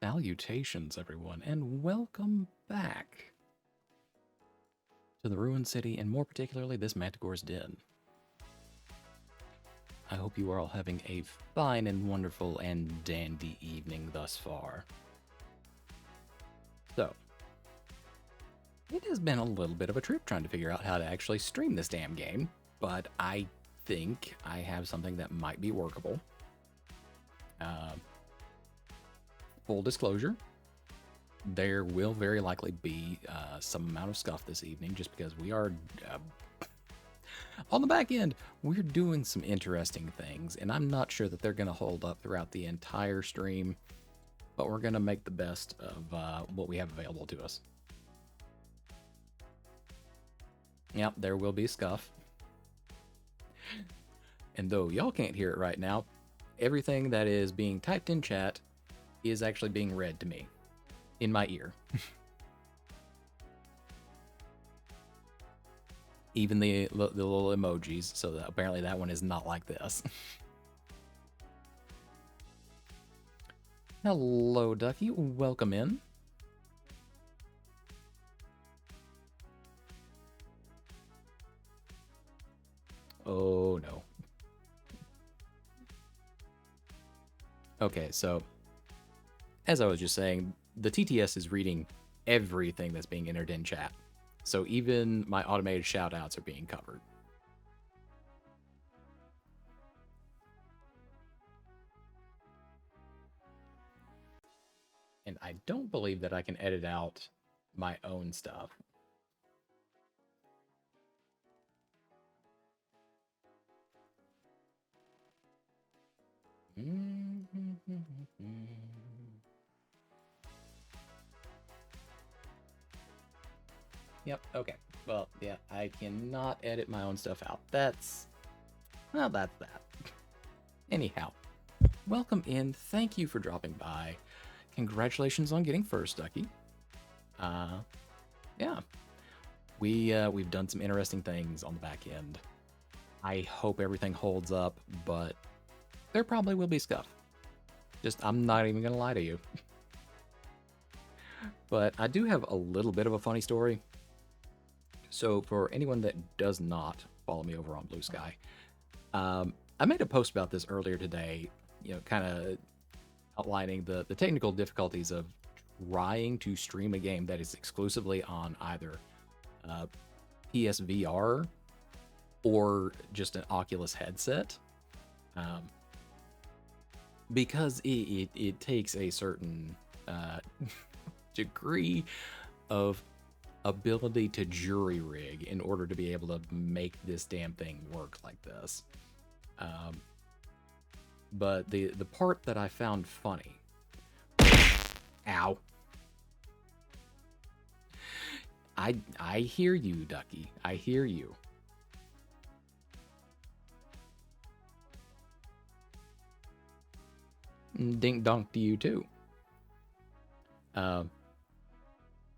Salutations, everyone, and welcome back to the Ruined City, and more particularly, this Manticore's Den. I hope you are all having a fine and wonderful and dandy evening thus far. So, it has been a little bit of a trip trying to figure out how to actually stream this damn game, but I think I have something that might be workable. Uh, Full disclosure, there will very likely be some amount of scuff this evening just because we are on the back end, we're doing some interesting things, and I'm not sure that they're going to hold up throughout the entire stream, but we're going to make the best of what we have available to us. Yep, there will be scuff. And though y'all can't hear it right now, everything that is being typed in chat is actually being read to me in my ear. Even the little emojis, so that apparently that one is not like this. Hello, Ducky. Welcome in. Oh, no. Okay, so as I was just saying, the TTS is reading everything that's being entered in chat. So even my automated shoutouts are being covered. And I don't believe that I can edit out my own stuff. Yep, okay. Well, yeah, I cannot edit my own stuff out. That's that. Anyhow, welcome in. Thank you for dropping by. Congratulations on getting first, Ducky. Yeah. We've done some interesting things on the back end. I hope everything holds up, but there probably will be scuff. Just, I'm not even gonna lie to you. But I do have a little bit of a funny story. So for anyone that does not follow me over on Blue Sky, I made a post about this earlier today, kind of outlining the technical difficulties of trying to stream a game that is exclusively on either PSVR or just an Oculus headset. Because it takes a certain degree of ability to jury rig in order to be able to make this damn thing work like this. But the part that I found funny, ow, I hear you, Ducky. I hear you. Dink donk to you too.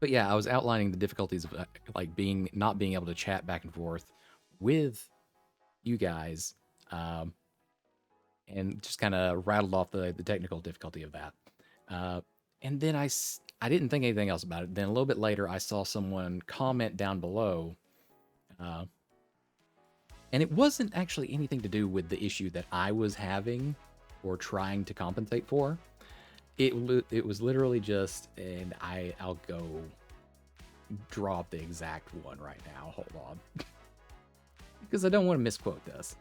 But yeah, I was outlining the difficulties of like not being able to chat back and forth with you guys, and just kind of rattled off the technical difficulty of that. And then I didn't think anything else about it. Then a little bit later, I saw someone comment down below, and it wasn't actually anything to do with the issue that I was having or trying to compensate for. It was literally just, and I'll go draw up the exact one right now. Hold on. Because I don't want to misquote this.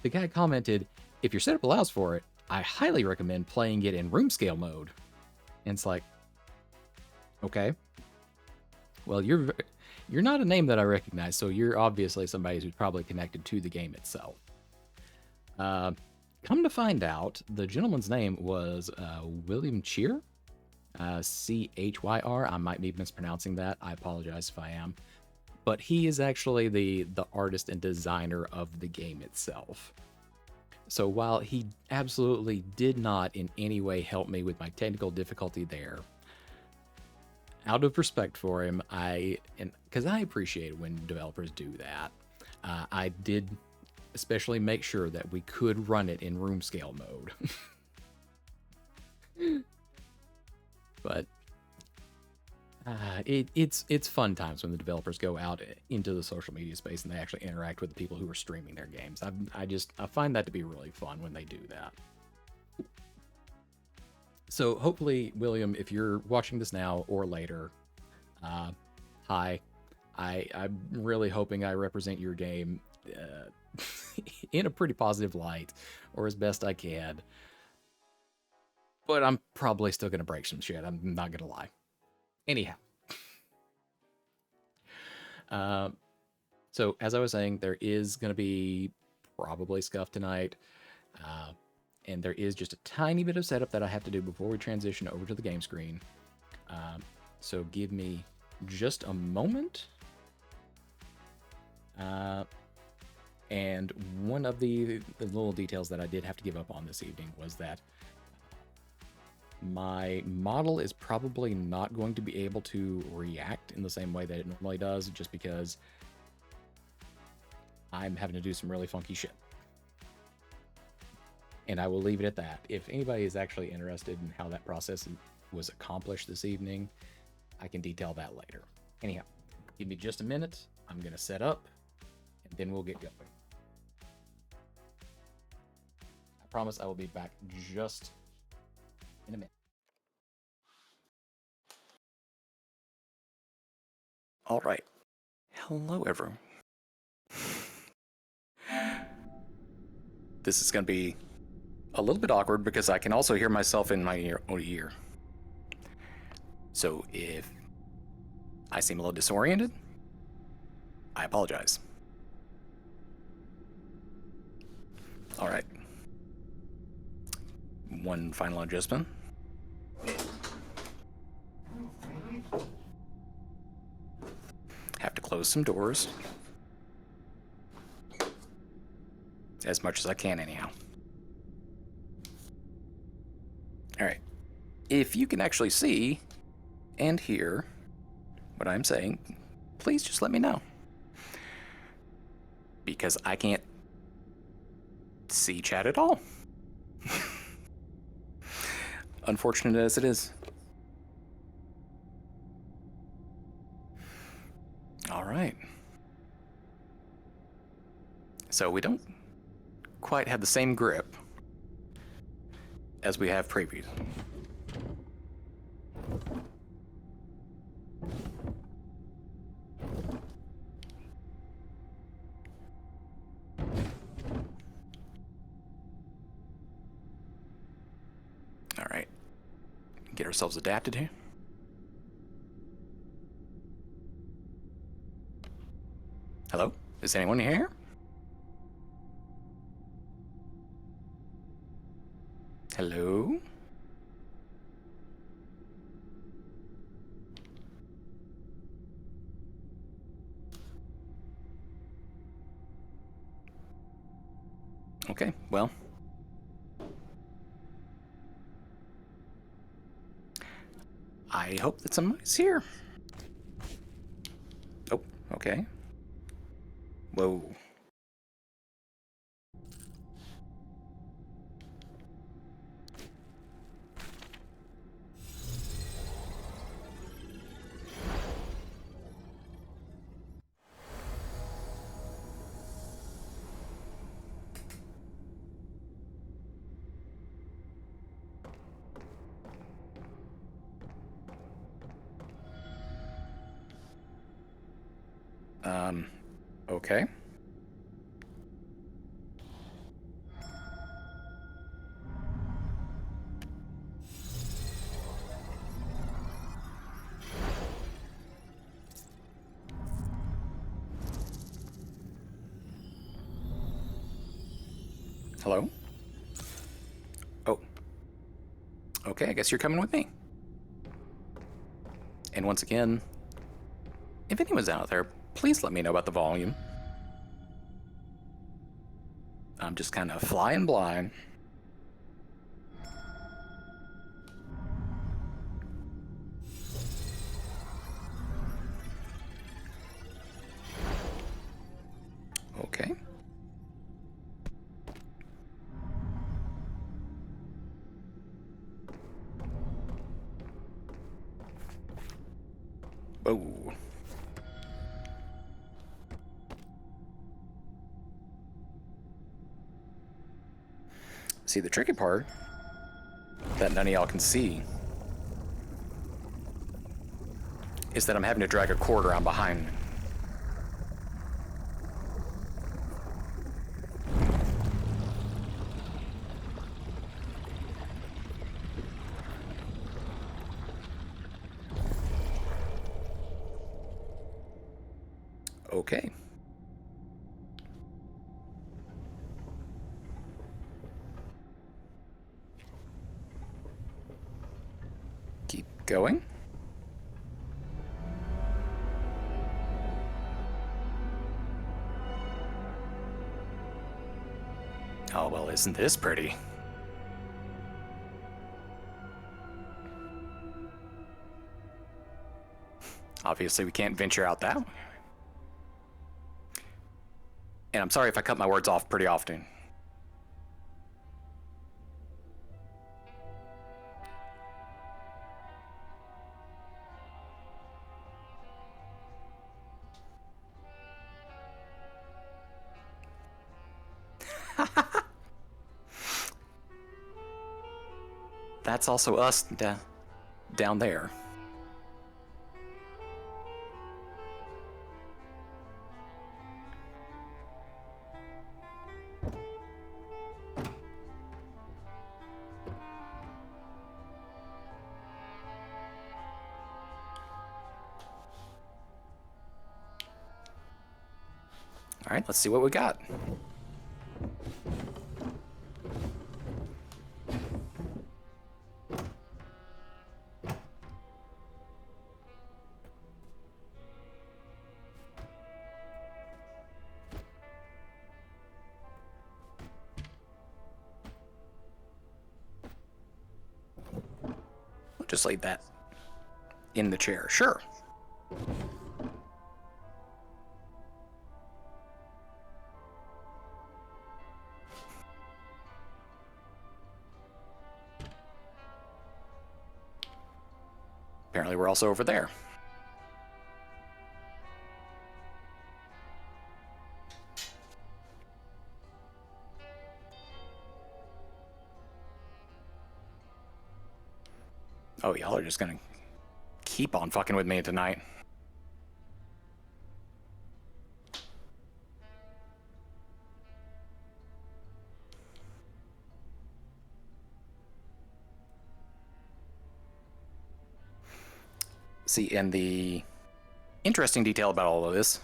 The guy commented, if your setup allows for it, I highly recommend playing it in room scale mode. And it's like, okay. Well, you're not a name that I recognize, so you're obviously somebody who's probably connected to the game itself. Come to find out, the gentleman's name was William Cheer, Chyr. I might be mispronouncing that. I apologize if I am. But he is actually the artist and designer of the game itself. So while he absolutely did not in any way help me with my technical difficulty there, out of respect for him, because I appreciate when developers do that, I did especially make sure that we could run it in room scale mode. But it's fun times when the developers go out into the social media space and they actually interact with the people who are streaming their games. I find that to be really fun when they do that. So hopefully, William, if you're watching this now or later, hi. I'm really hoping I represent your game in a pretty positive light, or as best I can. But I'm probably still going to break some shit. I'm not going to lie. Anyhow. So, as I was saying, there is going to be probably Scuff tonight. And there is just a tiny bit of setup that I have to do before we transition over to the game screen. So give me just a moment. And one of the little details that I did have to give up on this evening was that my model is probably not going to be able to react in the same way that it normally does, just because I'm having to do some really funky shit. And I will leave it at that. If anybody is actually interested in how that process was accomplished this evening, I can detail that later. Anyhow, give me just a minute. I'm going to set up, and then we'll get going. I promise I will be back just in a minute. All right. Hello, everyone. This is going to be a little bit awkward because I can also hear myself in my own ear. So if I seem a little disoriented, I apologize. All right. One final adjustment. Have to close some doors. As much as I can, anyhow. All right. If you can actually see and hear what I'm saying, please just let me know. Because I can't see chat at all. Unfortunate as it is. All right. So we don't quite have the same grip as we have previews. All right. Get ourselves adapted here. Hello? Is anyone here? Hello? Okay, well. I hope that somebody's here. Oh, okay. Whoa. Okay. Hello? Oh. Okay, I guess you're coming with me. And once again, if anyone's out there, please let me know about the volume. I'm just kind of flying blind. Okay. See, the tricky part that none of y'all can see is that I'm having to drag a cord around behind me. Okay. Keep going. Oh, well, isn't this pretty? Obviously, we can't venture out that way. And I'm sorry if I cut my words off pretty often. That's also us down there. All right, let's see what we got. We'll just leave that in the chair. Sure. Apparently we're also over there. Oh, y'all are just gonna keep on fucking with me tonight. See, and the interesting detail about all of this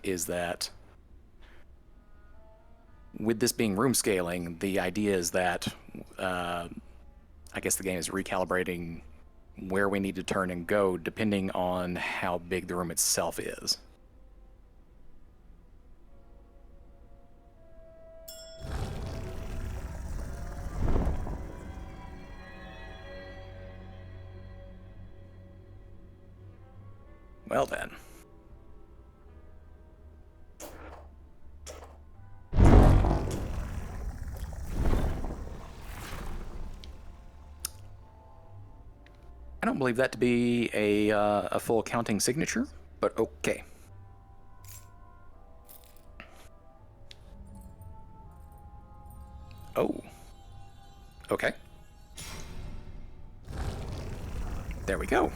is that with this being room scaling, the idea is that I guess the game is recalibrating where we need to turn and go depending on how big the room itself is. Well then. I don't believe that to be a full counting signature, but okay. Oh. Okay. There we go.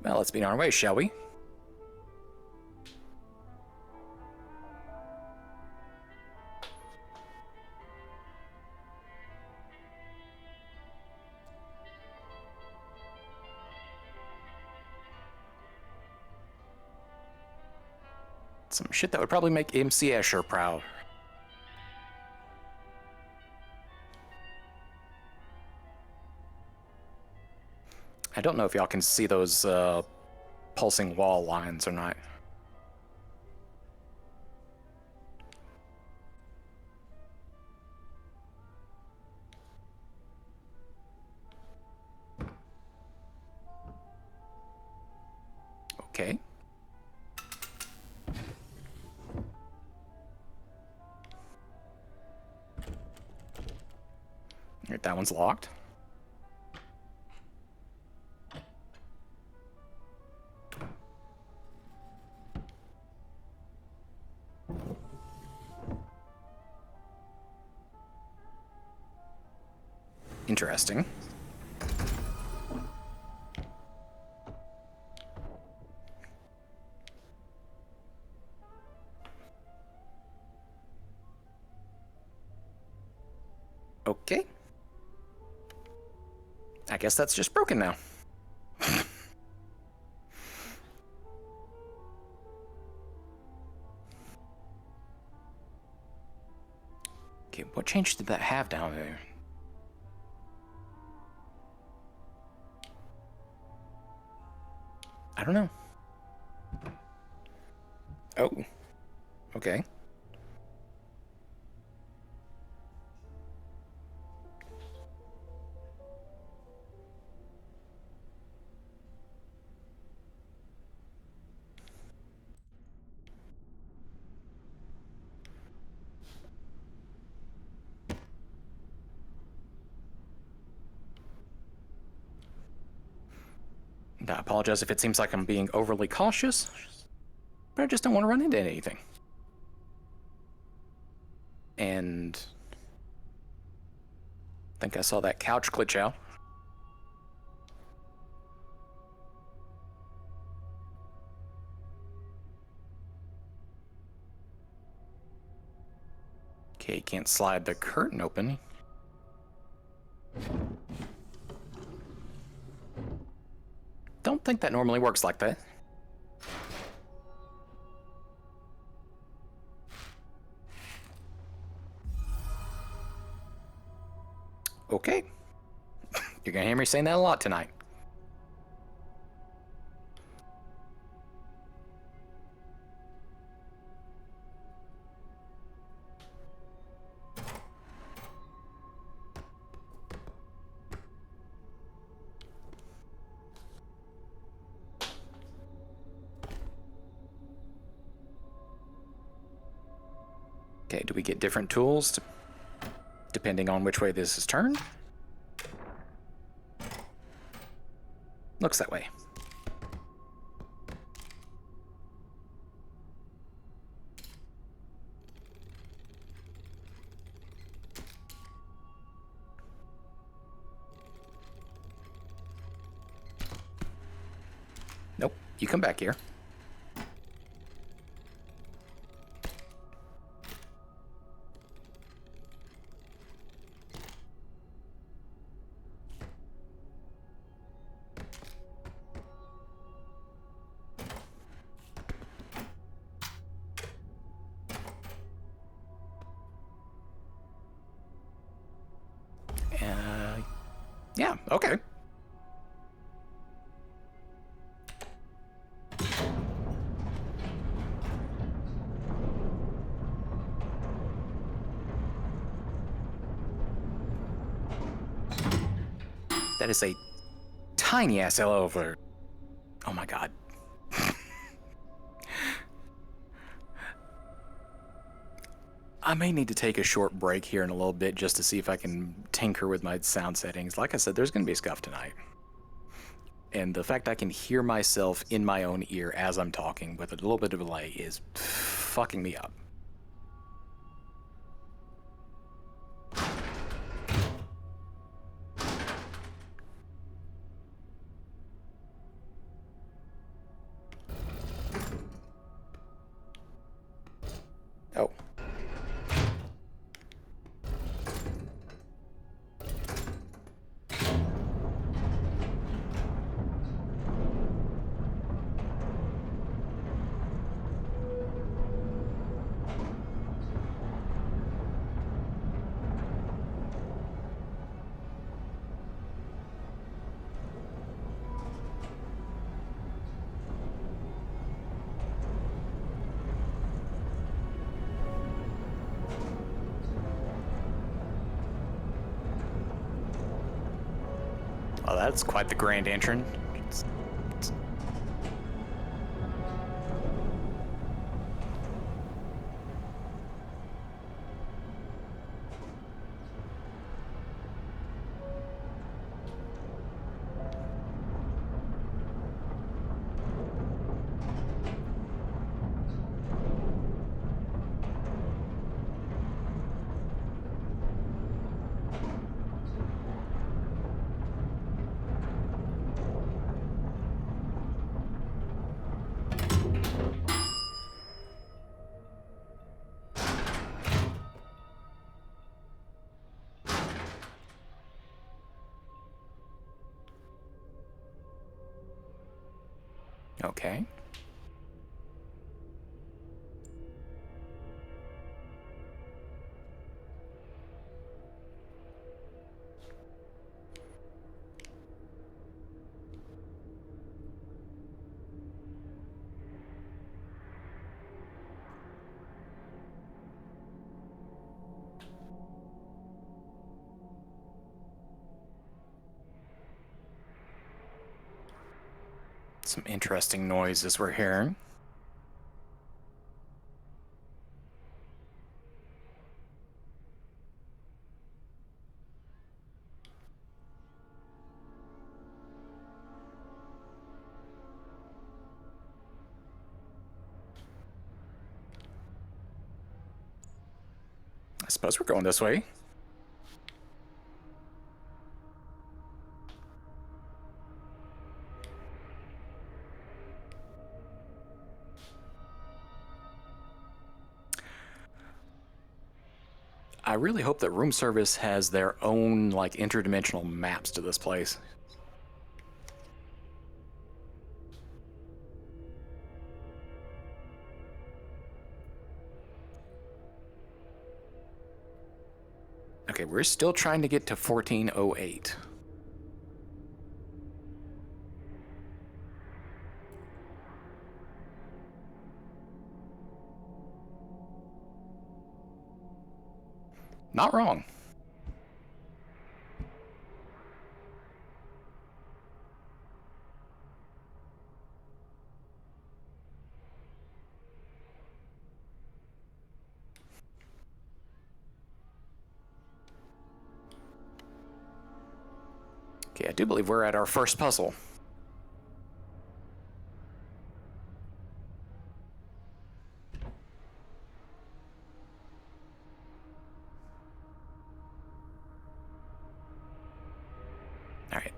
Well, let's be on our way, shall we? Some shit that would probably make MC Escher proud. I don't know if y'all can see those pulsing wall lines or not. Okay. that one's locked. Interesting. Okay. I guess that's just broken now. Okay, what change did that have down there? I don't know. Oh. Okay. I apologize if it seems like I'm being overly cautious, but I just don't want to run into anything. And I think I saw that couch glitch out. Okay, can't slide the curtain open. Don't think that normally works like that. Okay. You're gonna hear me saying that a lot tonight. Okay, do we get different tools depending on which way this is turned? Looks that way. Nope, you come back here. Yeah, okay. That is a tiny ass elevator. Oh my god. I may need to take a short break here in a little bit just to see if I can tinker with my sound settings. Like I said, there's going to be a scuff tonight. And the fact I can hear myself in my own ear as I'm talking with a little bit of a delay is fucking me up. Oh. Well, that's quite the grand entrance. Okay. Some interesting noises we're hearing. I suppose we're going this way. I really hope that room service has their own, like, interdimensional maps to this place. Okay, we're still trying to get to 1408. Not wrong. Okay, I do believe we're at our first puzzle. All right.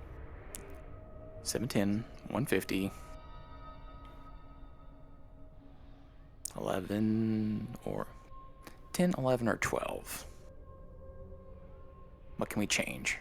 710, 150, 11, or 10, 11, or 12. What can we change?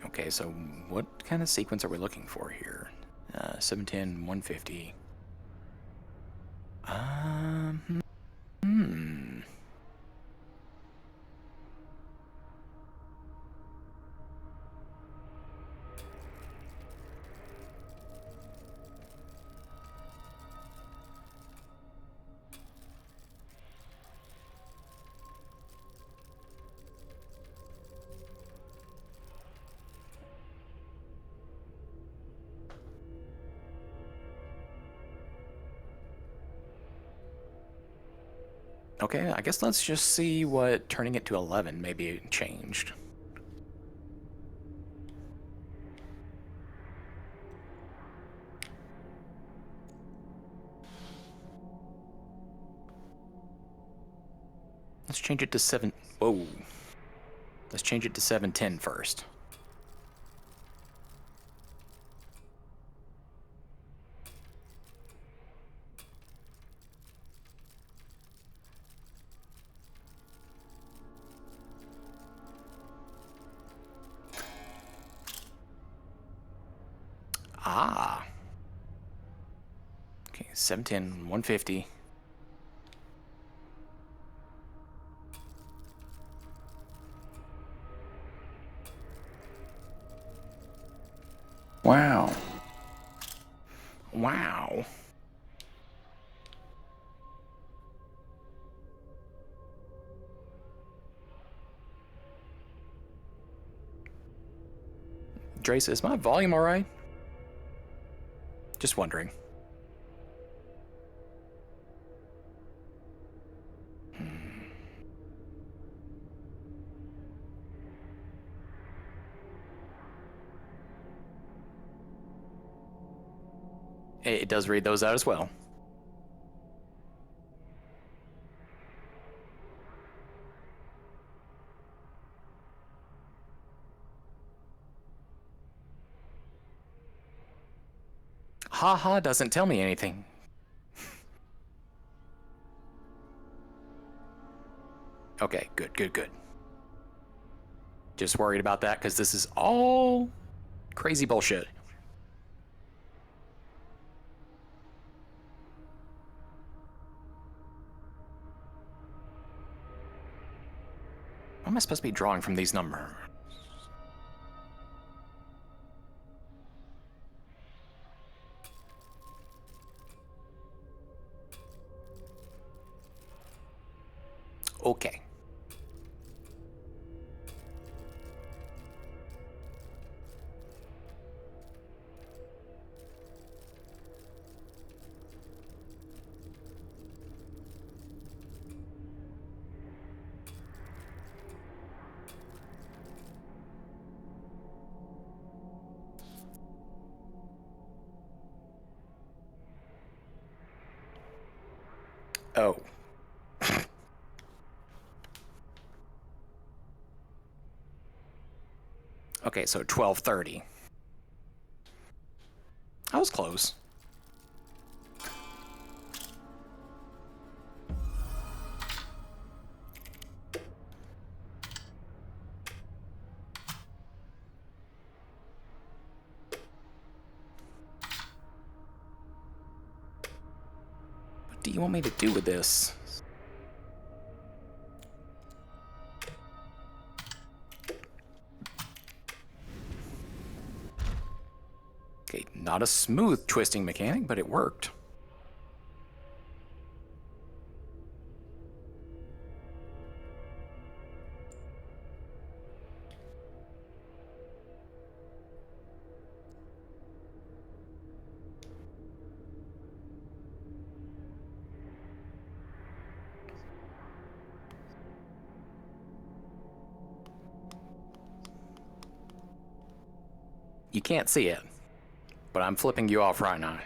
Okay, so what kind of sequence are we looking for here? 710, 150. Hmm. Okay, I guess let's just see what turning it to 11 maybe changed. Let's change it to 7. Whoa. Let's change it to 710 first. Ah. Okay, 710, 150. Wow. Wow. Drace, is my volume alright? Just wondering. It does read those out as well. Haha doesn't tell me anything. Okay, good. Just worried about that because this is all crazy bullshit. What am I supposed to be drawing from these numbers? Okay. Oh. Okay, so 12:30. I was close. What do you want me to do with this? Okay, not a smooth twisting mechanic, but it worked. You can't see it, but I'm flipping you off right now.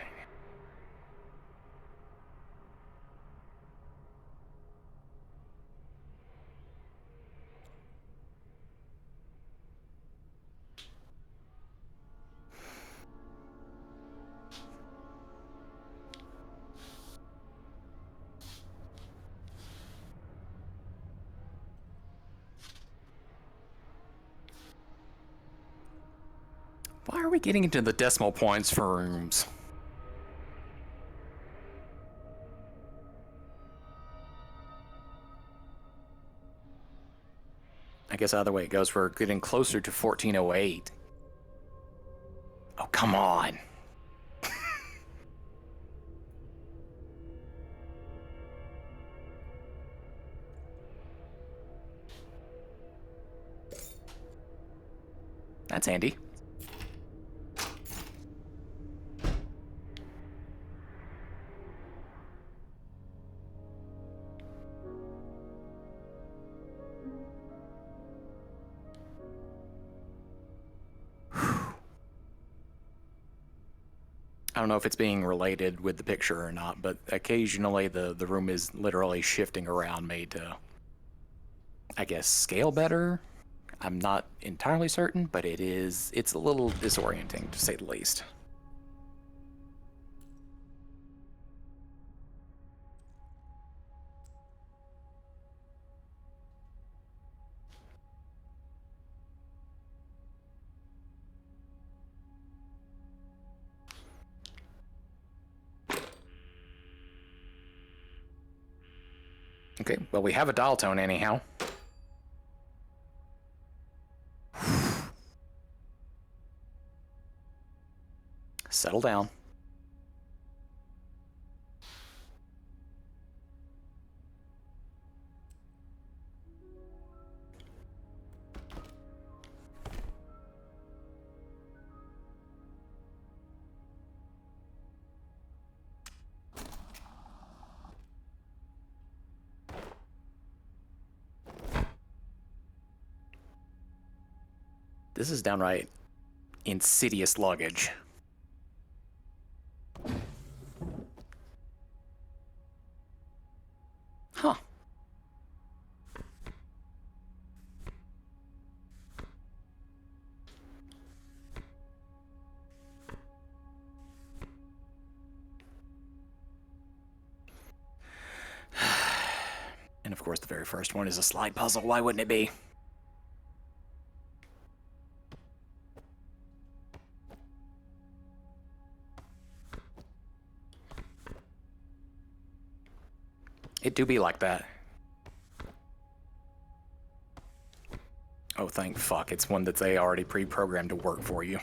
Why are we getting into the decimal points for rooms? I guess either way it goes, we're getting closer to 1408. Oh, come on. That's handy. I don't know if it's being related with the picture or not, but occasionally the room is literally shifting around, made to, I guess, scale better. I'm not entirely certain, but it's a little disorienting, to say the least. Okay, well, we have a dial tone anyhow. Settle down. This is downright insidious luggage. course, the very first one is a slide puzzle. Why wouldn't it be? It do be like that. Oh, thank fuck. It's one that they already pre-programmed to work for you.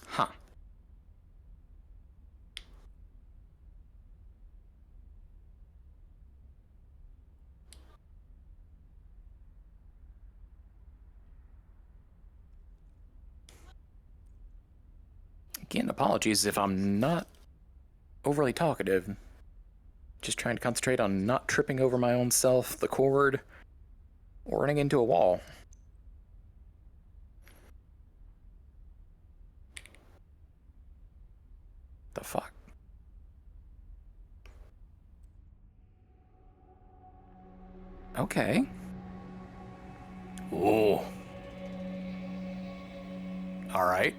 Huh. Again, apologies if I'm not overly talkative. Just trying to concentrate on not tripping over my own self, the cord, or running into a wall. The fuck? Okay. Ooh. Alright.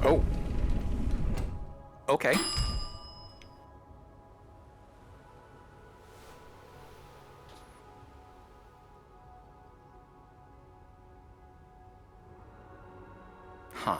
Oh. Okay. Huh.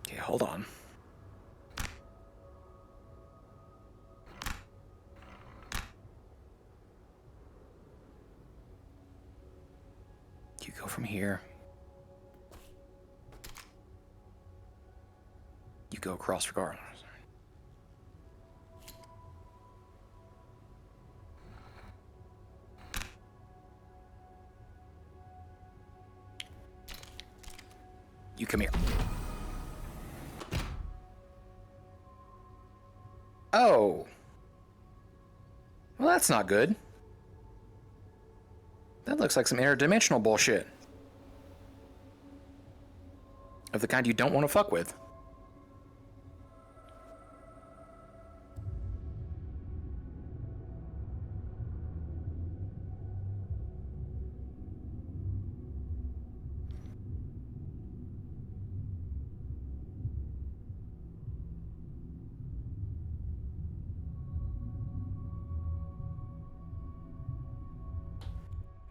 Okay, hold on. You go from here. You go across regardless. You come here. Oh. Well, that's not good. That looks like some interdimensional bullshit. Of the kind you don't want to fuck with.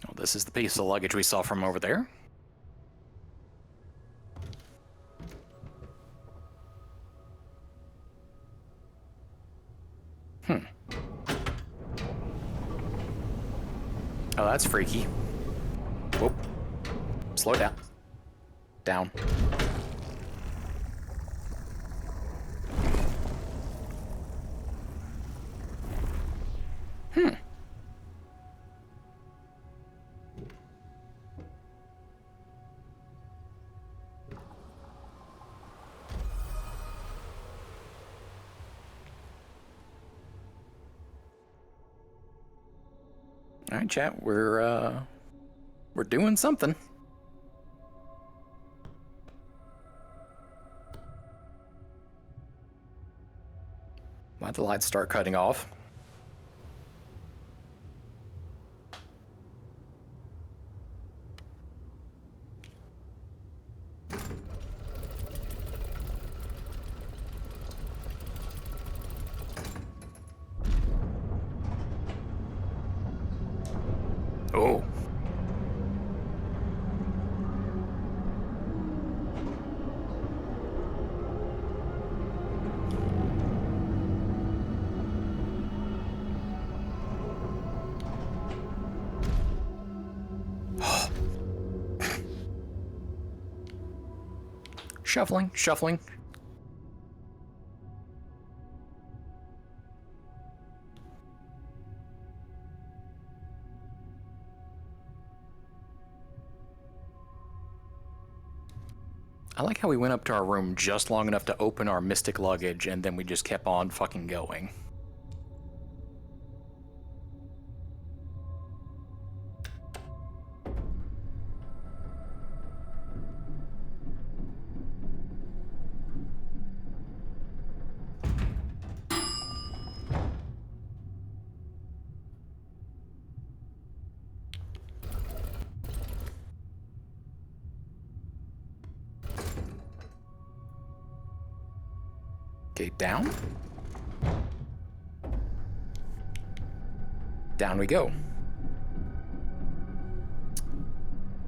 Well, this is the piece of luggage we saw from over there. Oh, that's freaky. Whoop. Slow down. Down. All right, chat. We're doing something. Why'd the lights start cutting off? Oh. Shuffling, shuffling. I like how we went up to our room just long enough to open our mystic luggage, and then we just kept on fucking going. Okay, down. Down we go.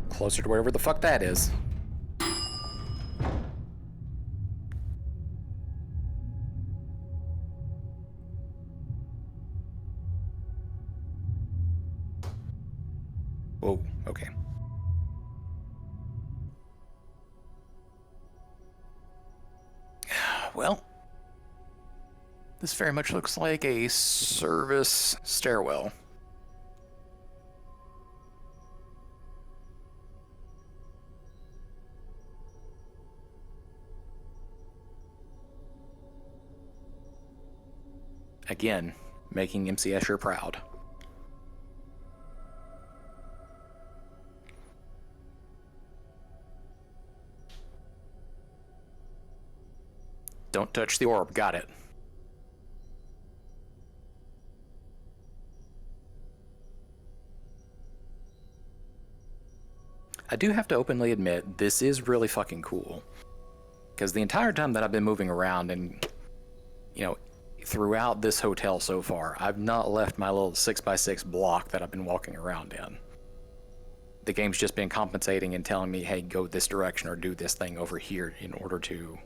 Closer to wherever the fuck that is. Whoa, okay. Well, this very much looks like a service stairwell. Again, making MC Escher proud. Don't touch the orb, got it. I do have to openly admit, this is really fucking cool. Because the entire time that I've been moving around and, you know, throughout this hotel so far, I've not left my little 6x6 block that I've been walking around in. The game's just been compensating and telling me, hey, go this direction or do this thing over here in order to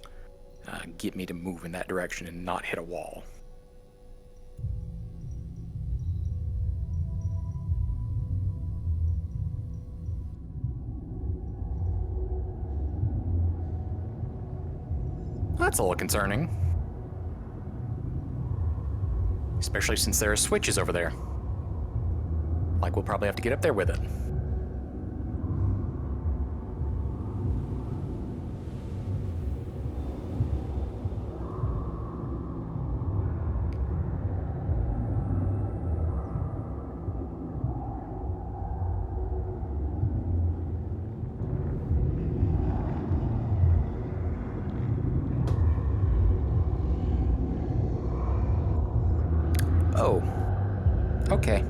get me to move in that direction and not hit a wall. That's a little concerning. Especially since there are switches over there. Like, we'll probably have to get up there with it. Oh. Okay.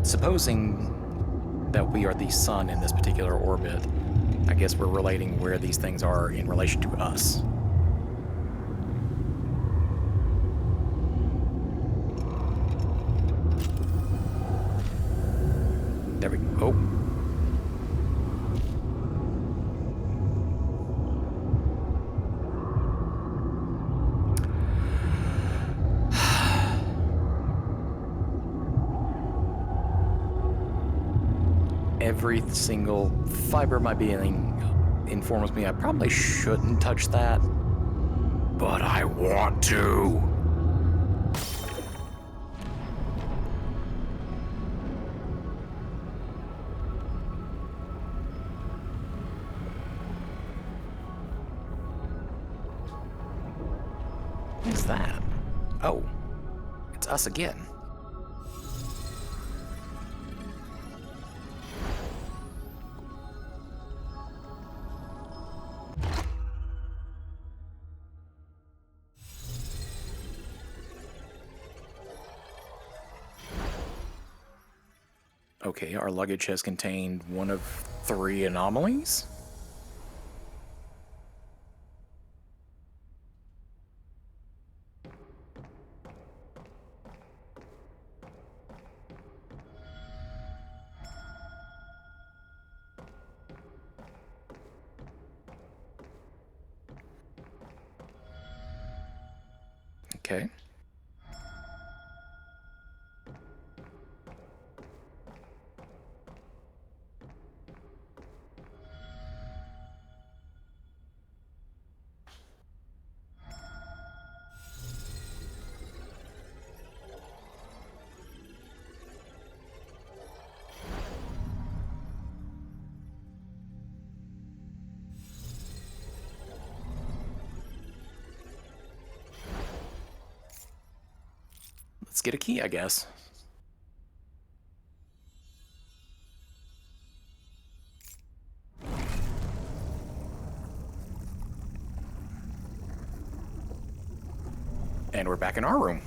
Supposing that we are the sun in this particular orbit, I guess we're relating where these things are in relation to us. There we go. Oh. Every single fiber of my being informs me I probably shouldn't touch that, but I want to. What's that? Oh, it's us again. Okay, our luggage has contained one of 3 anomalies. Okay. Let's get a key, I guess. And we're back in our room.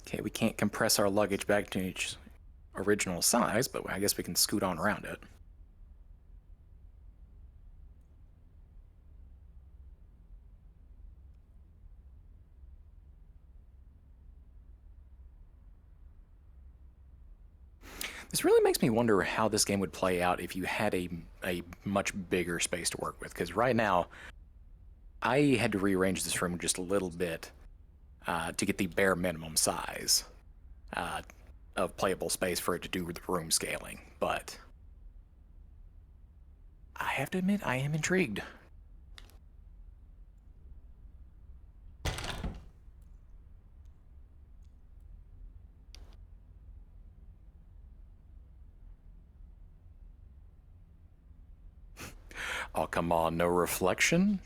Okay, we can't compress our luggage back to its original size, but I guess we can scoot on around it. This really makes me wonder how this game would play out if you had a much bigger space to work with, because right now I had to rearrange this room just a little bit to get the bare minimum size of playable space for it to do with the room scaling. But I have to admit, I am intrigued. Oh, come on, no reflection?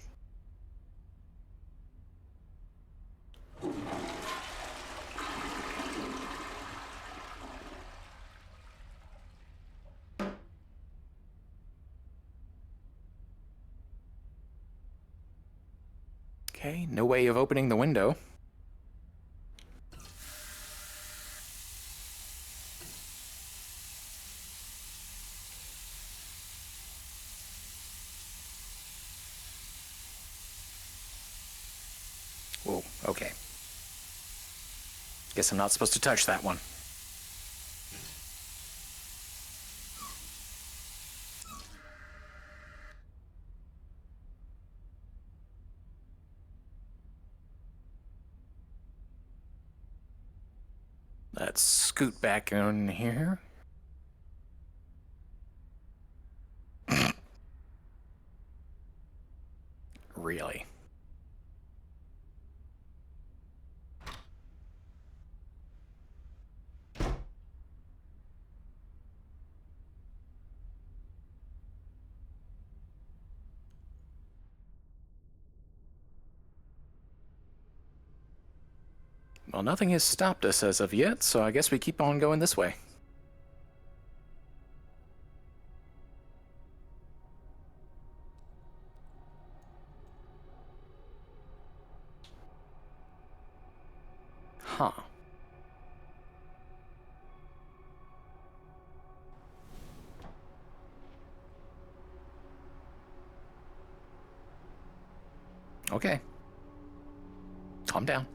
Okay, no way of opening the window. Whoa, okay. Guess I'm not supposed to touch that one. Let's scoot back in here. Really? Well, nothing has stopped us as of yet, so I guess we keep on going this way. Huh. Okay. Calm down.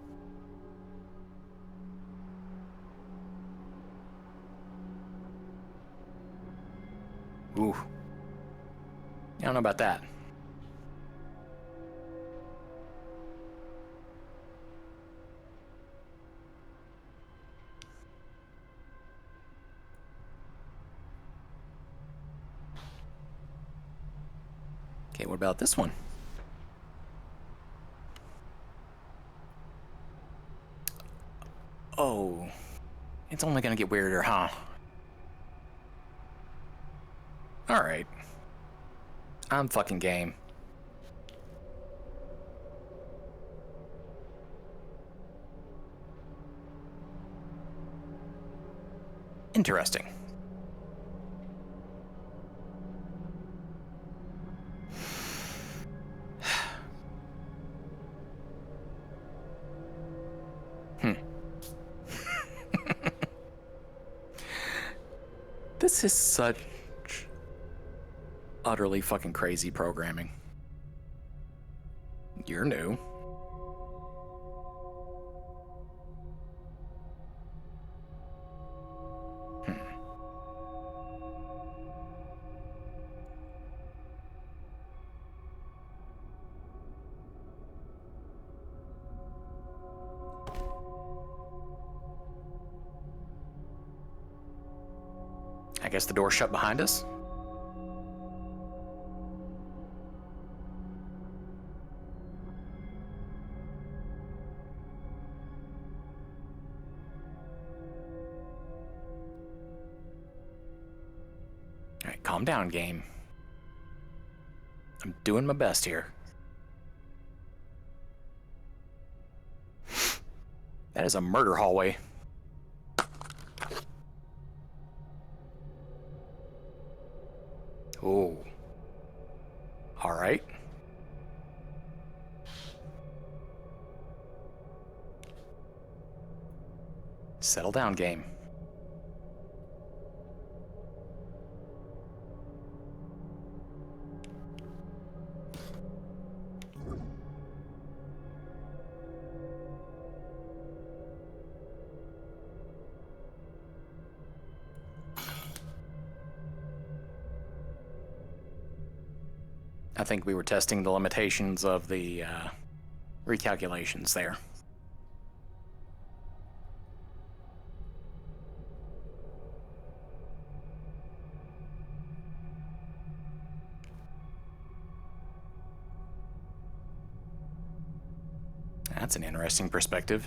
Ooh. I don't know about that. Okay, what about this one? Oh. It's only gonna get weirder, huh? Alright. I'm fucking game. Interesting. This is such utterly fucking crazy programming. You're new. I guess the door's shut behind us? Alright, calm down, game. I'm doing my best here. That is a murder hallway. Oh. Alright. Settle down, game. I think we were testing the limitations of the recalculations there. That's an interesting perspective.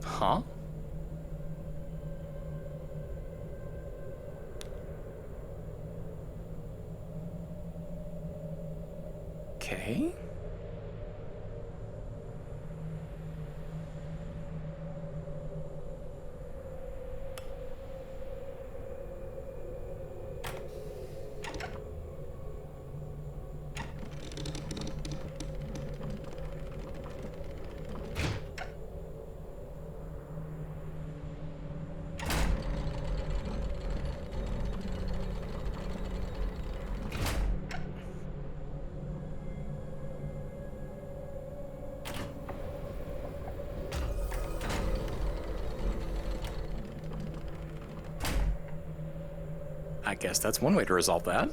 Huh? Okay. I guess that's one way to resolve that.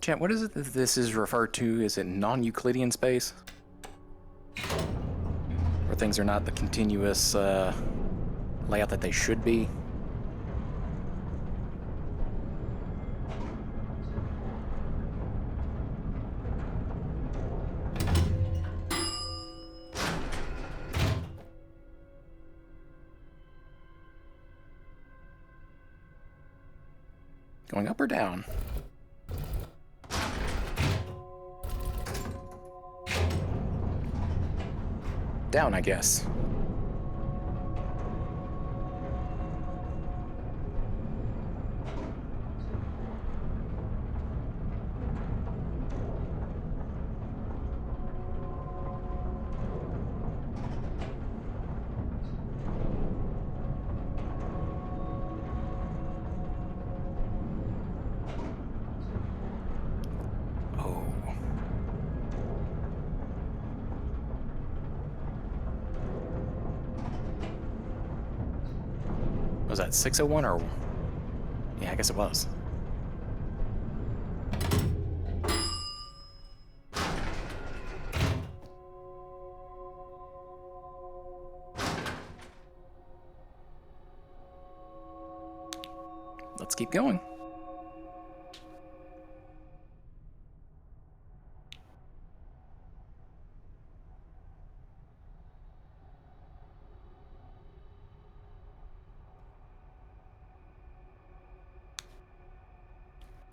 Chat, what is it that this is referred to? Is it non-Euclidean space? Where things are not the continuous layout that they should be? Going up or down? Down, I guess. Was that 601 or... Yeah, I guess it was. let's keep going.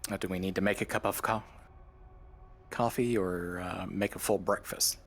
Now, do we need to make a cup of coffee or make a full breakfast?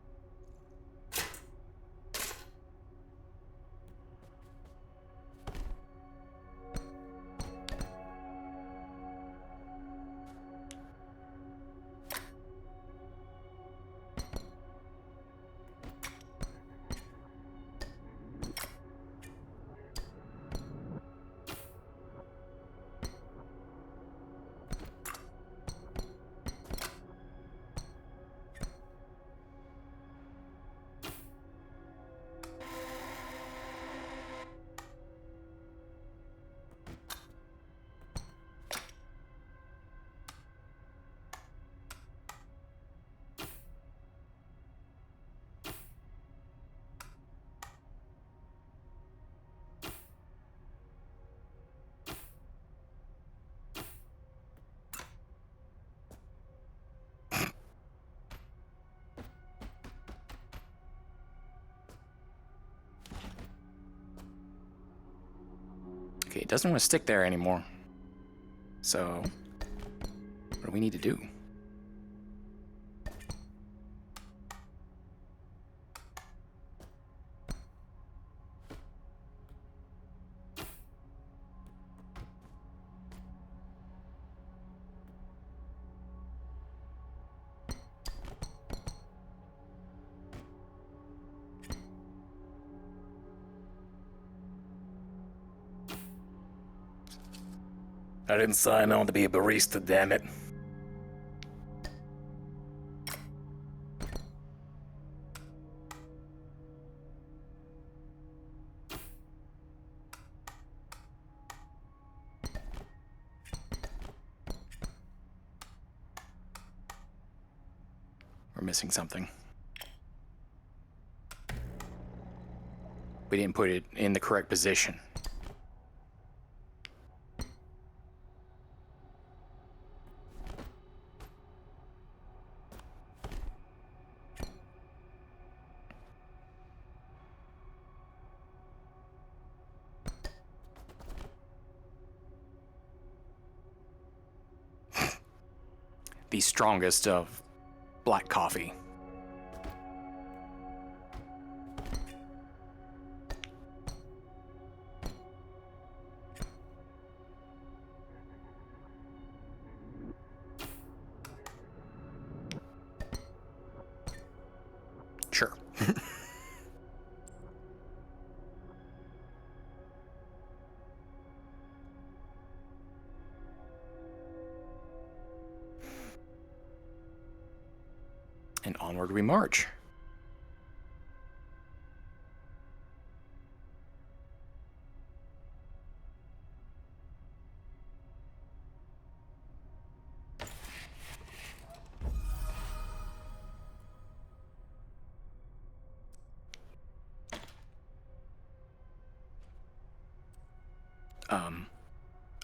Okay, it doesn't want to stick there anymore. So, what do we need to do? I didn't sign on to be a barista, damn it. We're missing something. We didn't put it in the correct position. The strongest of black coffee. Sure. And onward we march.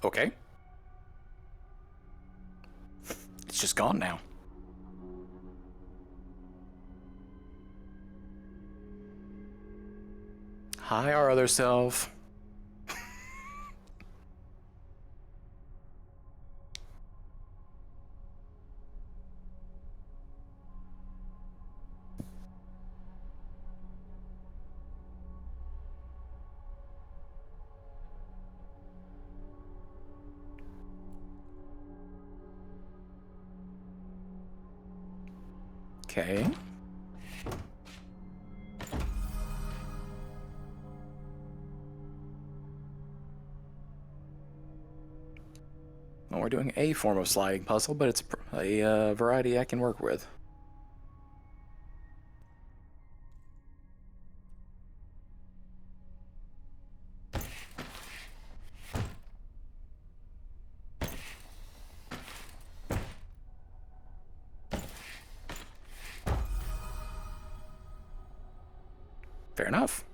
Okay. It's just gone now. Hi, our other self. Okay. Well, we're doing a form of sliding puzzle, but it's a variety I can work with. Fair enough.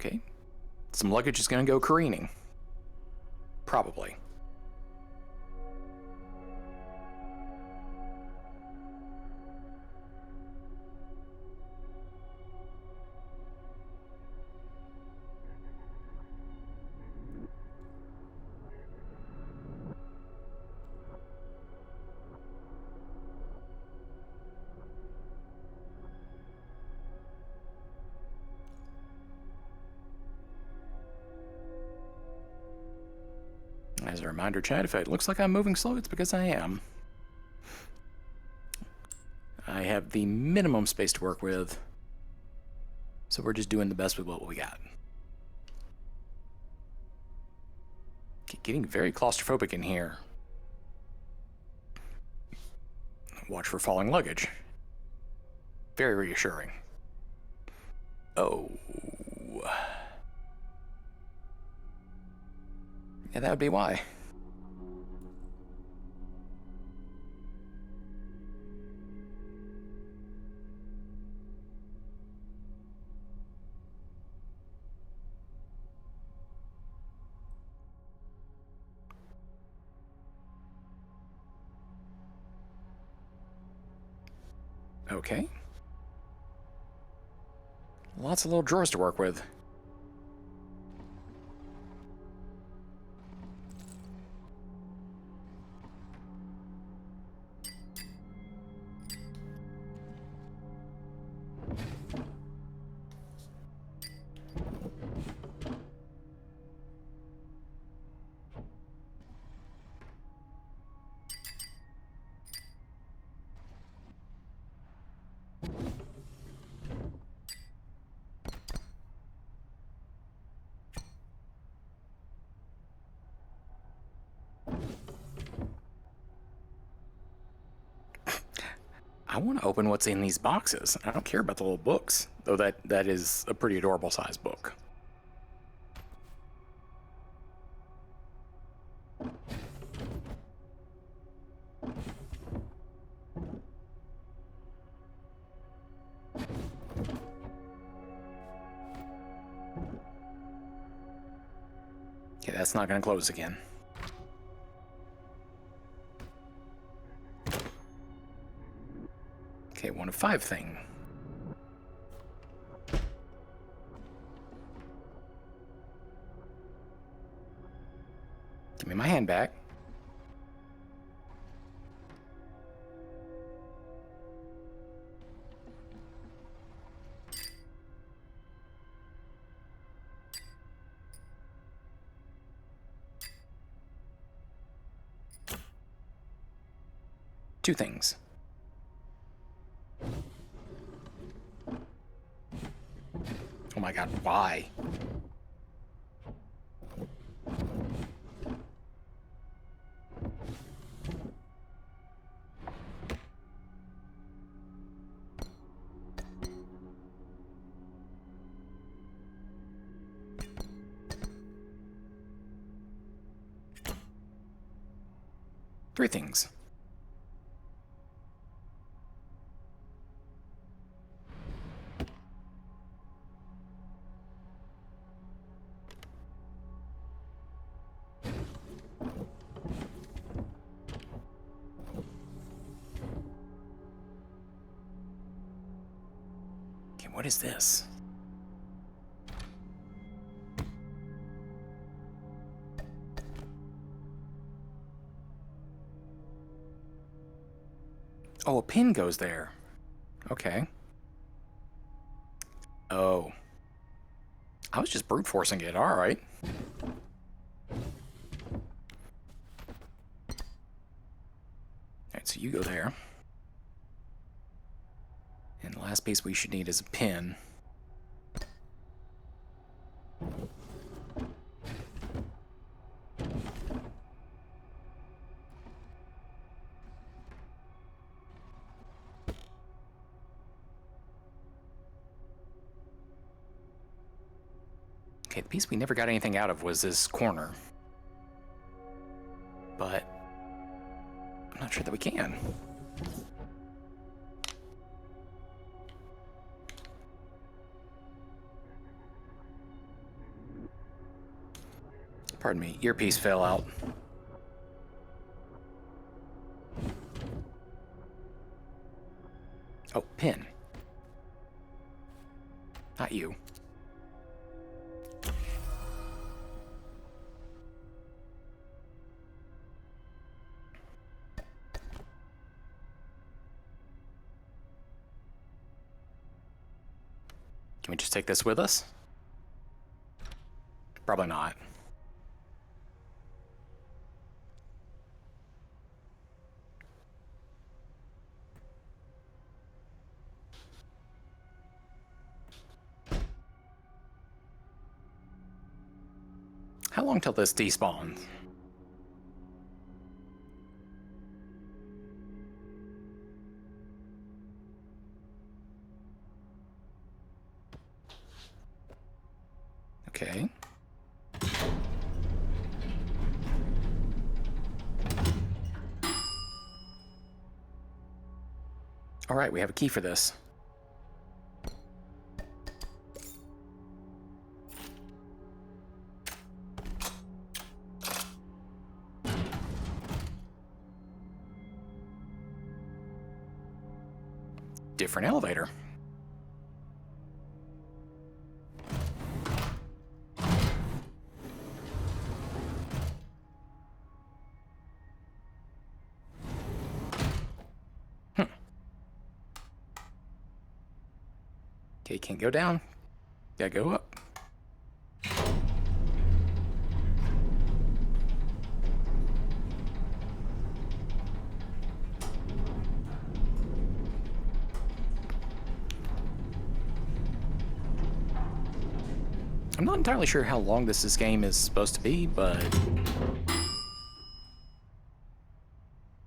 Okay. Some luggage is going to go careening. Probably. As a reminder, chat, if it looks like I'm moving slow, it's because I am. I have the minimum space to work with, so we're just doing the best with what we got. Getting very claustrophobic in here. Watch for falling luggage. Very reassuring. Oh. Yeah, that would be why. Okay. Lots of little drawers to work with. I want to open what's in these boxes. I don't care about the little books, though that is a pretty adorable sized book. Okay, that's not going to close again. Okay, 1 of 5 thing. Give me my hand back. Two things. Oh my god, why? Three things. Okay, what is this? Oh, a pin goes there. Okay. Oh. I was just brute forcing it, alright. Alright, so you go there. And the last piece we should need is a pin. Okay, the piece we never got anything out of was this corner. But I'm not sure that we can. Pardon me, earpiece fell out. Oh, pin. Not you. Can we just take this with us? Probably not. How long till this despawns? Okay. All right, we have a key for this. Different elevator. Okay, can't go down. Gotta go up. I'm not entirely sure how long this game is supposed to be, but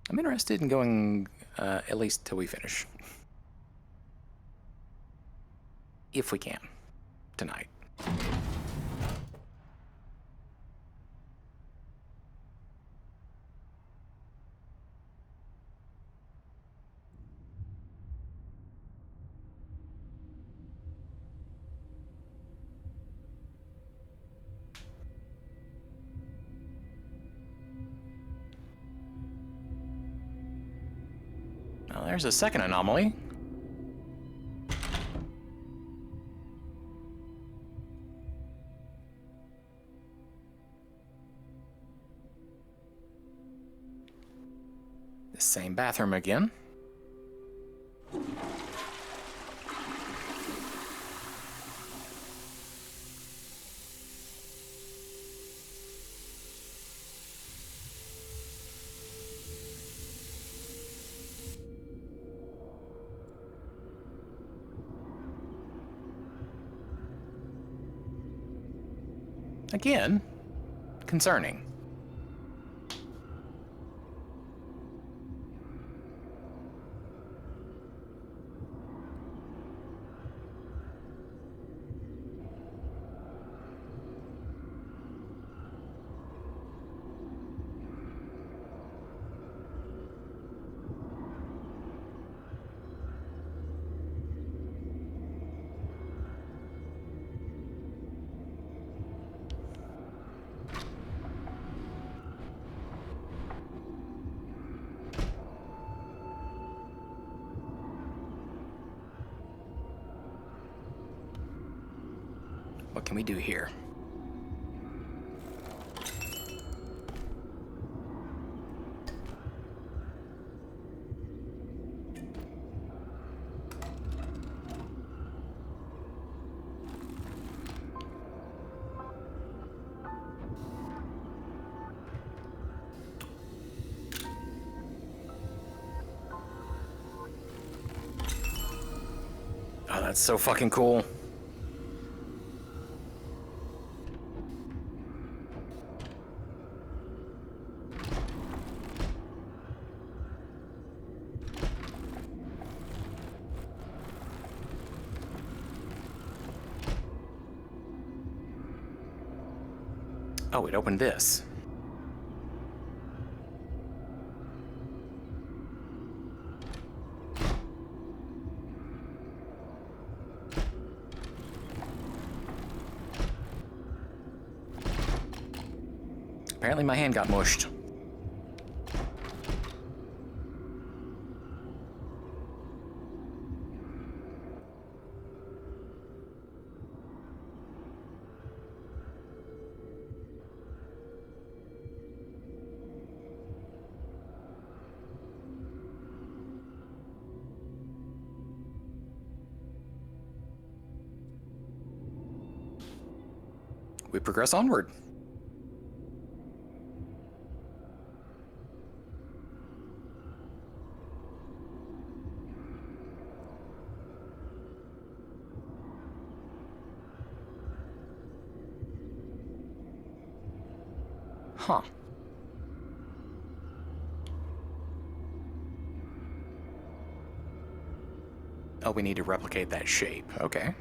I'm interested in going at least till we finish. If we can, tonight. Well, there's a second anomaly. The same bathroom again. Again, concerning. What can we do here? Oh, that's so fucking cool. Oh, it opened this. Apparently my hand got mushed. We progress onward. Huh. Oh, we need to replicate that shape. Okay.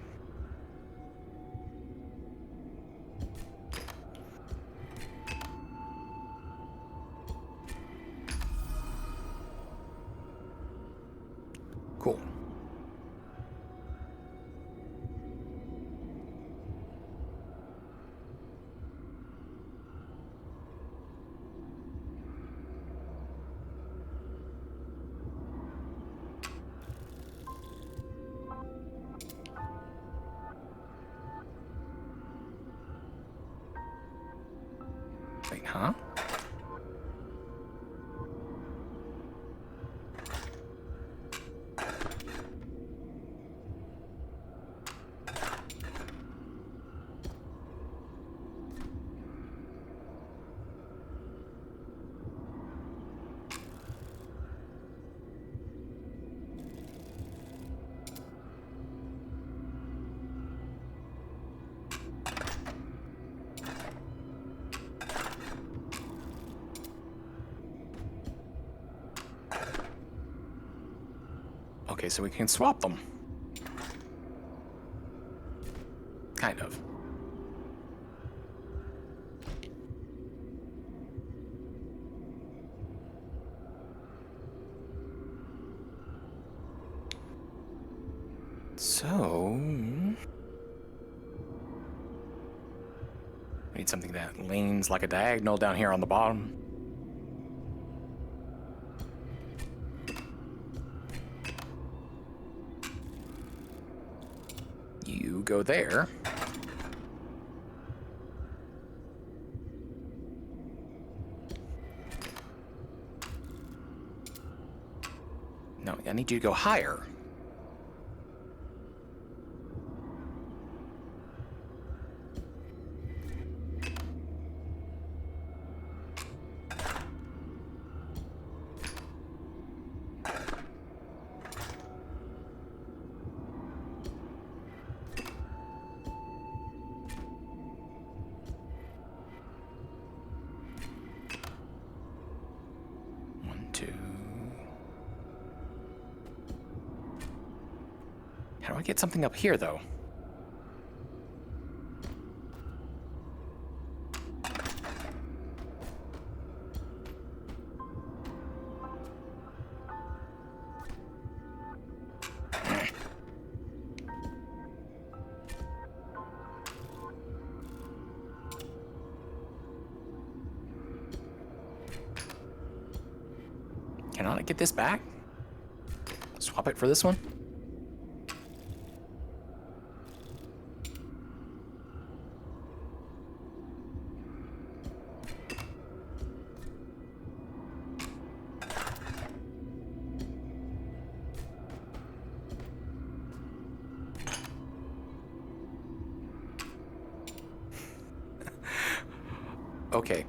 Cool. Wait, huh? Okay, so we can swap them. Kind of. So... we need something that leans like a diagonal down here on the bottom. You go there. No, I need you to go higher. How do I get something up here, though? Can I get this back? Swap it for this one? Okay.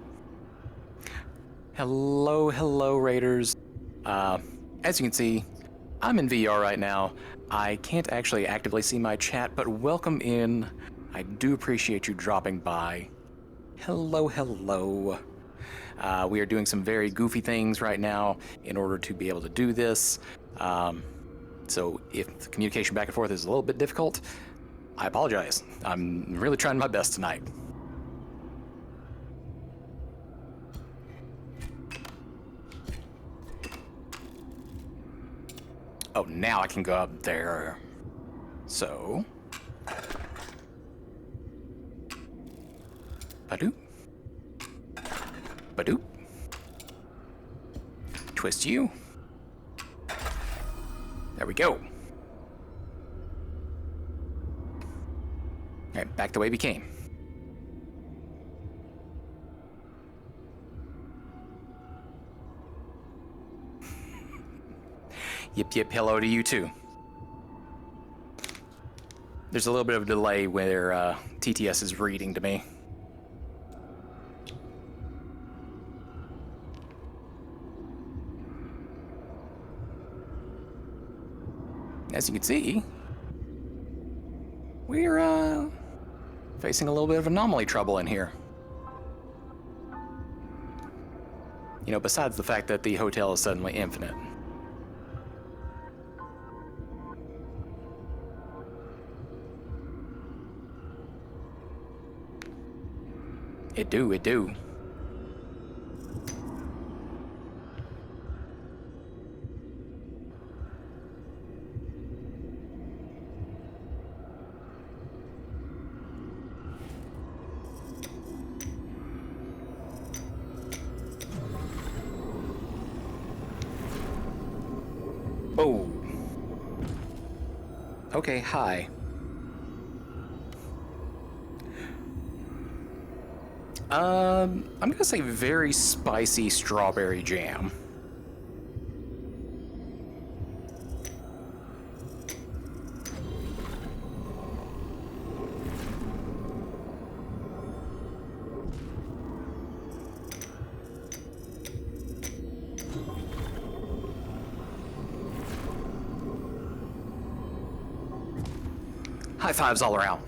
Hello, Raiders. As you can see, I'm in VR right now. I can't actually actively see my chat, but welcome in. I do appreciate you dropping by. Hello. We are doing some very goofy things right now in order to be able to do this. So if the communication back and forth is a little bit difficult, I apologize. I'm really trying my best tonight. Oh, now I can go up there. So... Badoo. Badoop. Twist you. There we go. Alright, back the way we came. Yip yip hello to you too. There's a little bit of a delay where TTS is reading to me. As you can see, we're facing a little bit of anomaly trouble in here. You know, besides the fact that the hotel is suddenly infinite. It do. Oh. Okay, hi. I'm gonna say very spicy strawberry jam. High fives all around,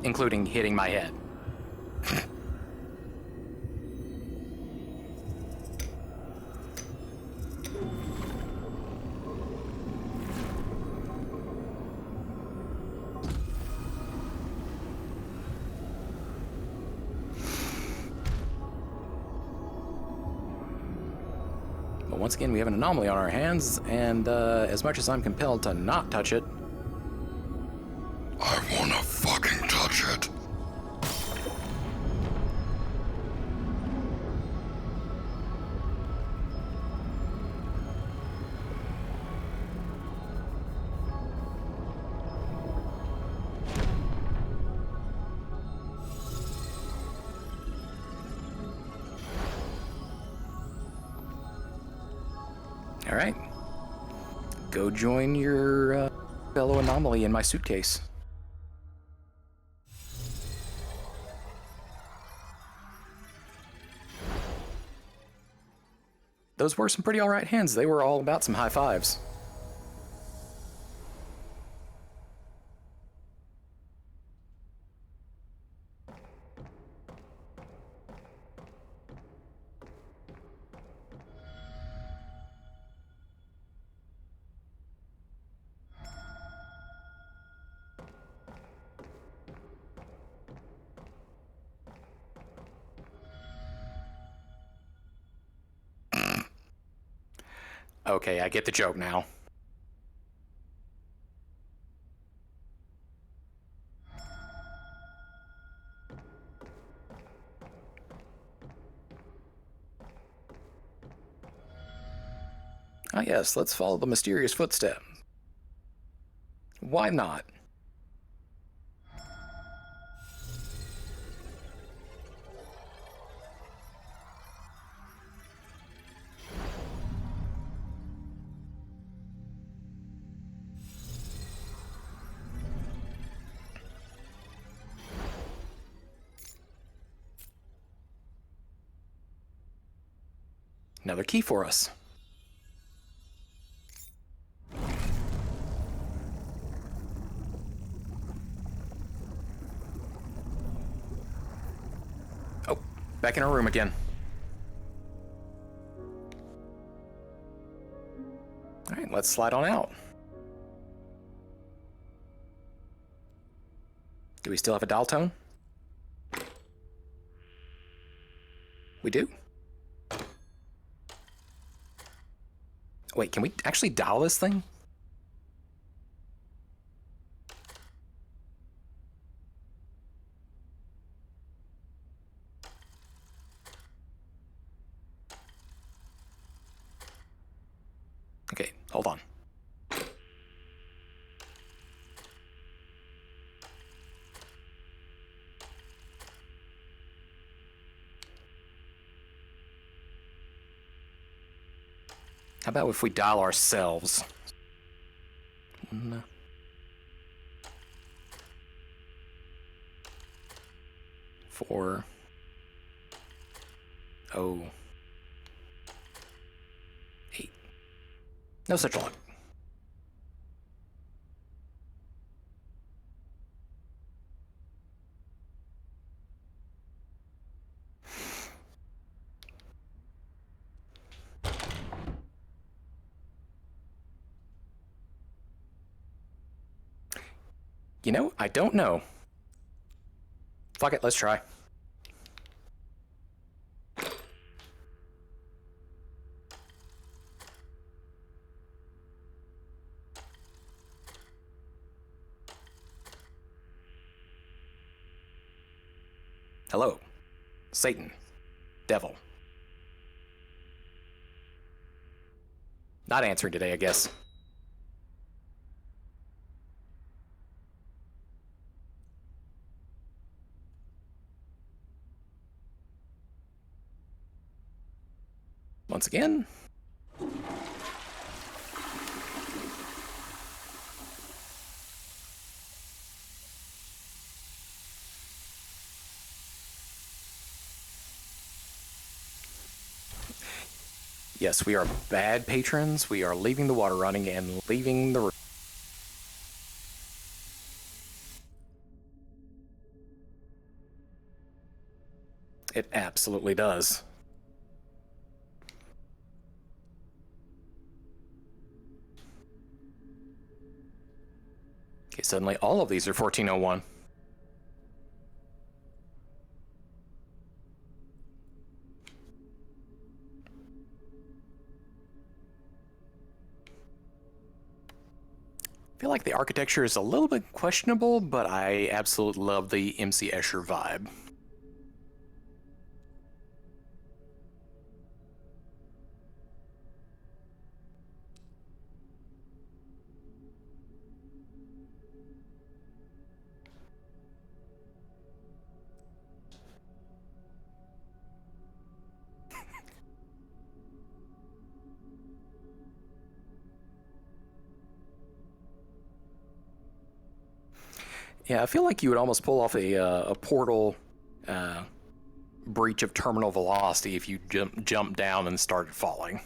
including hitting my head. But once again, we have an anomaly on our hands, and as much as I'm compelled to not touch it, I wanna fucking touch it. all right, go join your fellow anomaly in my suitcase. Those were some pretty alright hands. They were all about some high fives. Okay, I get the joke now. Ah yes, let's follow the mysterious footstep. Why not? Another key for us. Oh, back in our room again. All right, let's slide on out. Do we still have a dial tone? We do. Wait, can we actually dial this thing? How about if we dial ourselves? 1, 4, 0, 8. No such luck. You know, I don't know. Fuck it, let's try. Hello. Satan. Devil. Not answering today, I guess. Once again. Yes, we are bad patrons. We are leaving the water running and leaving the room. It absolutely does. Okay, suddenly all of these are 1401. I feel like the architecture is a little bit questionable, but I absolutely love the MC Escher vibe. Yeah, I feel like you would almost pull off a portal breach of terminal velocity if you jump down and started falling.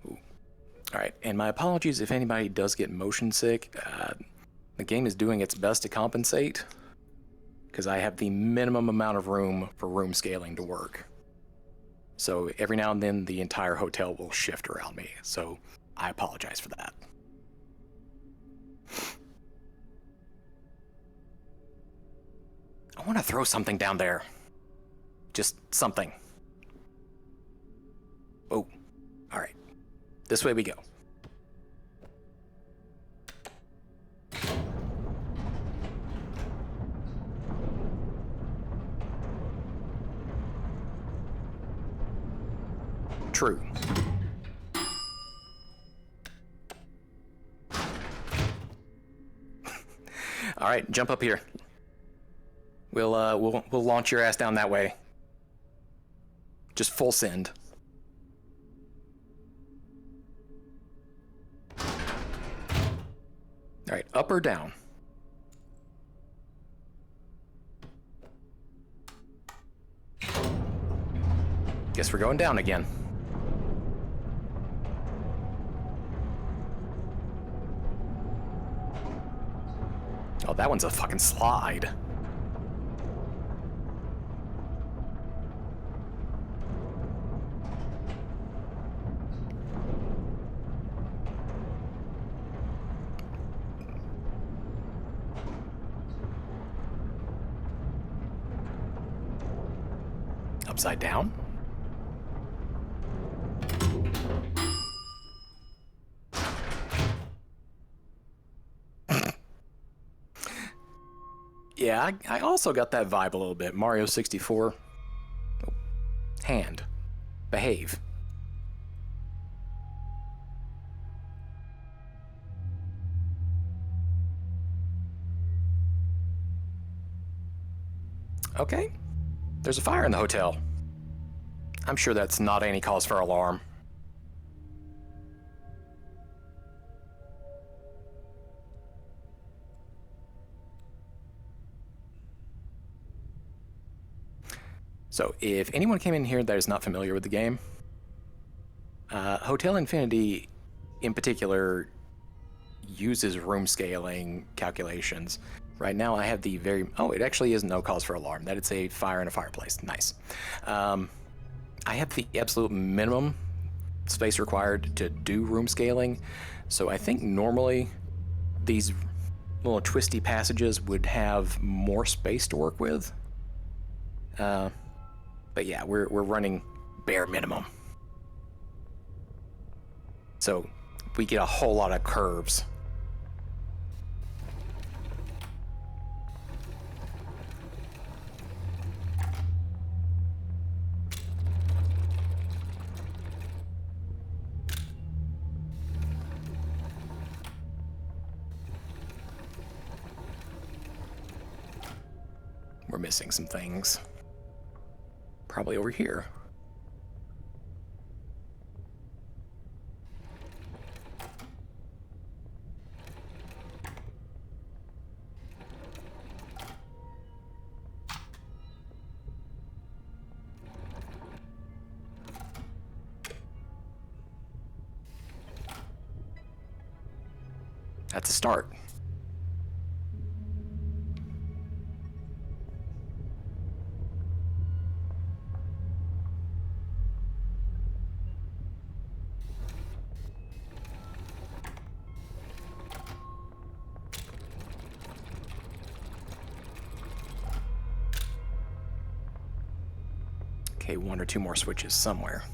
Ooh. All right, and my apologies if anybody does get motion sick. The game is doing its best to compensate because I have the minimum amount of room for room scaling to work. So every now and then the entire hotel will shift around me, so I apologize for that. I want to throw something down there. Just something. Oh, all right. This way we go. True. All right, jump up here. We'll launch your ass down that way. Just full send. All right, up or down? Guess we're going down again. Oh, that one's a fucking slide. Upside down? Yeah, I also got that vibe a little bit. Mario 64. Oh. Hand. Behave. Okay. There's a fire in the hotel. I'm sure that's not any cause for alarm. So, if anyone came in here that is not familiar with the game, Hotel Infinity in particular uses room scaling calculations. Right now, I have the very... Oh, it actually is no cause for alarm. That it's a fire in a fireplace. Nice. I have the absolute minimum space required to do room scaling, so I think normally these little twisty passages would have more space to work with. But yeah, we're running bare minimum. So we get a whole lot of curves. We're missing some things. Probably over here. That's a start. Okay, one or two more switches somewhere.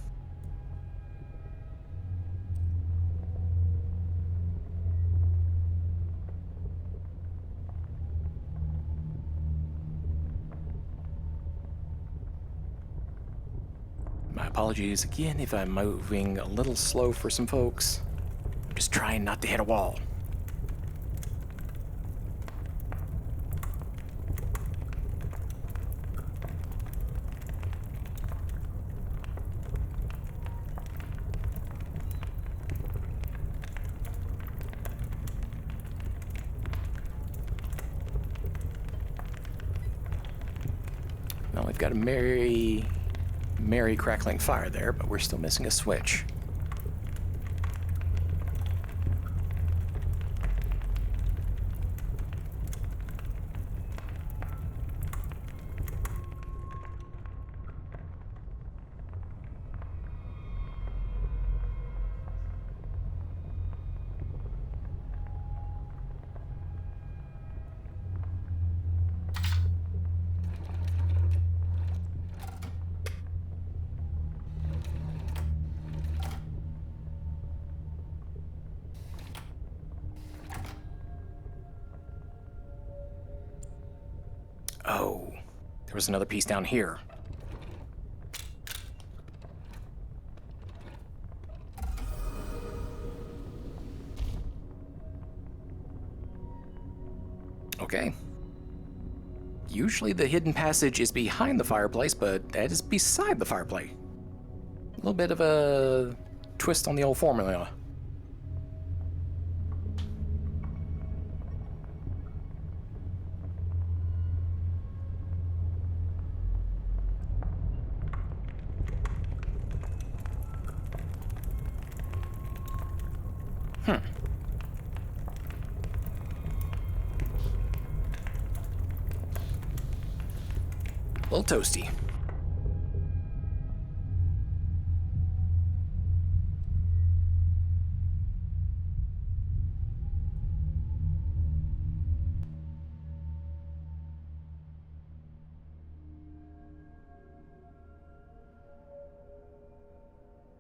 My apologies again if I'm moving a little slow for some folks. I'm just trying not to hit a wall. Well, we've got a merry crackling fire there, but we're still missing a switch. Oh, there was another piece down here. Okay. Usually the hidden passage is behind the fireplace, but that is beside the fireplace. A little bit of a twist on the old formula. A little toasty.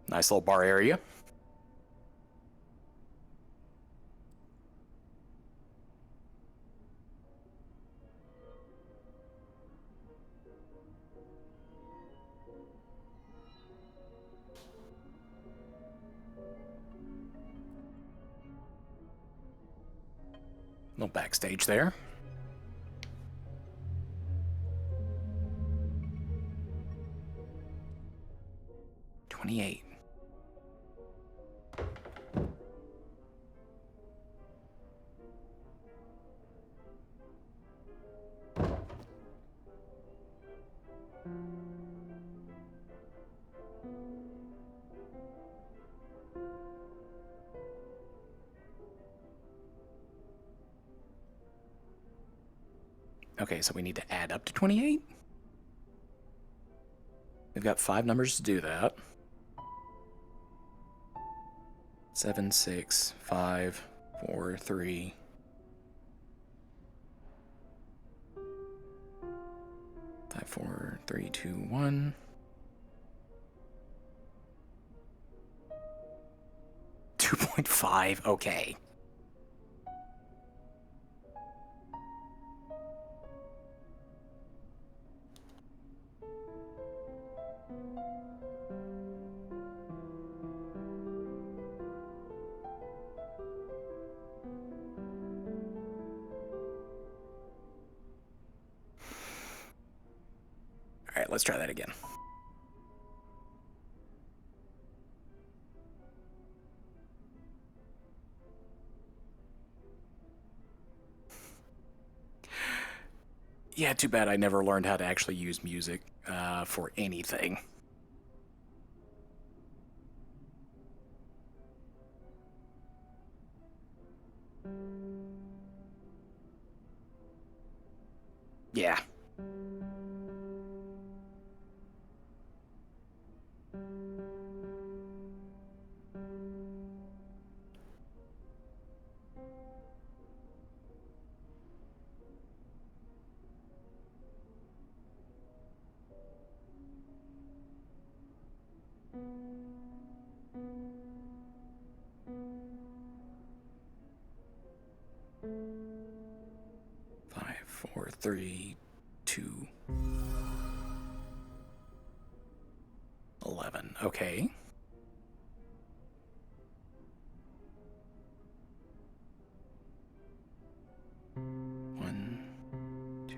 Nice little bar area. Little backstage there. 28. Okay, so we need to add up to 28? We've got 5 numbers to do that. 7, 6, 5, 4, 3. Five, 4, 3, 2, 1. 2.5, okay. All right, let's try that again. Yeah, too bad I never learned how to actually use music for anything. Yeah. Five, 4, 3, 2, 11. Okay. One, 2.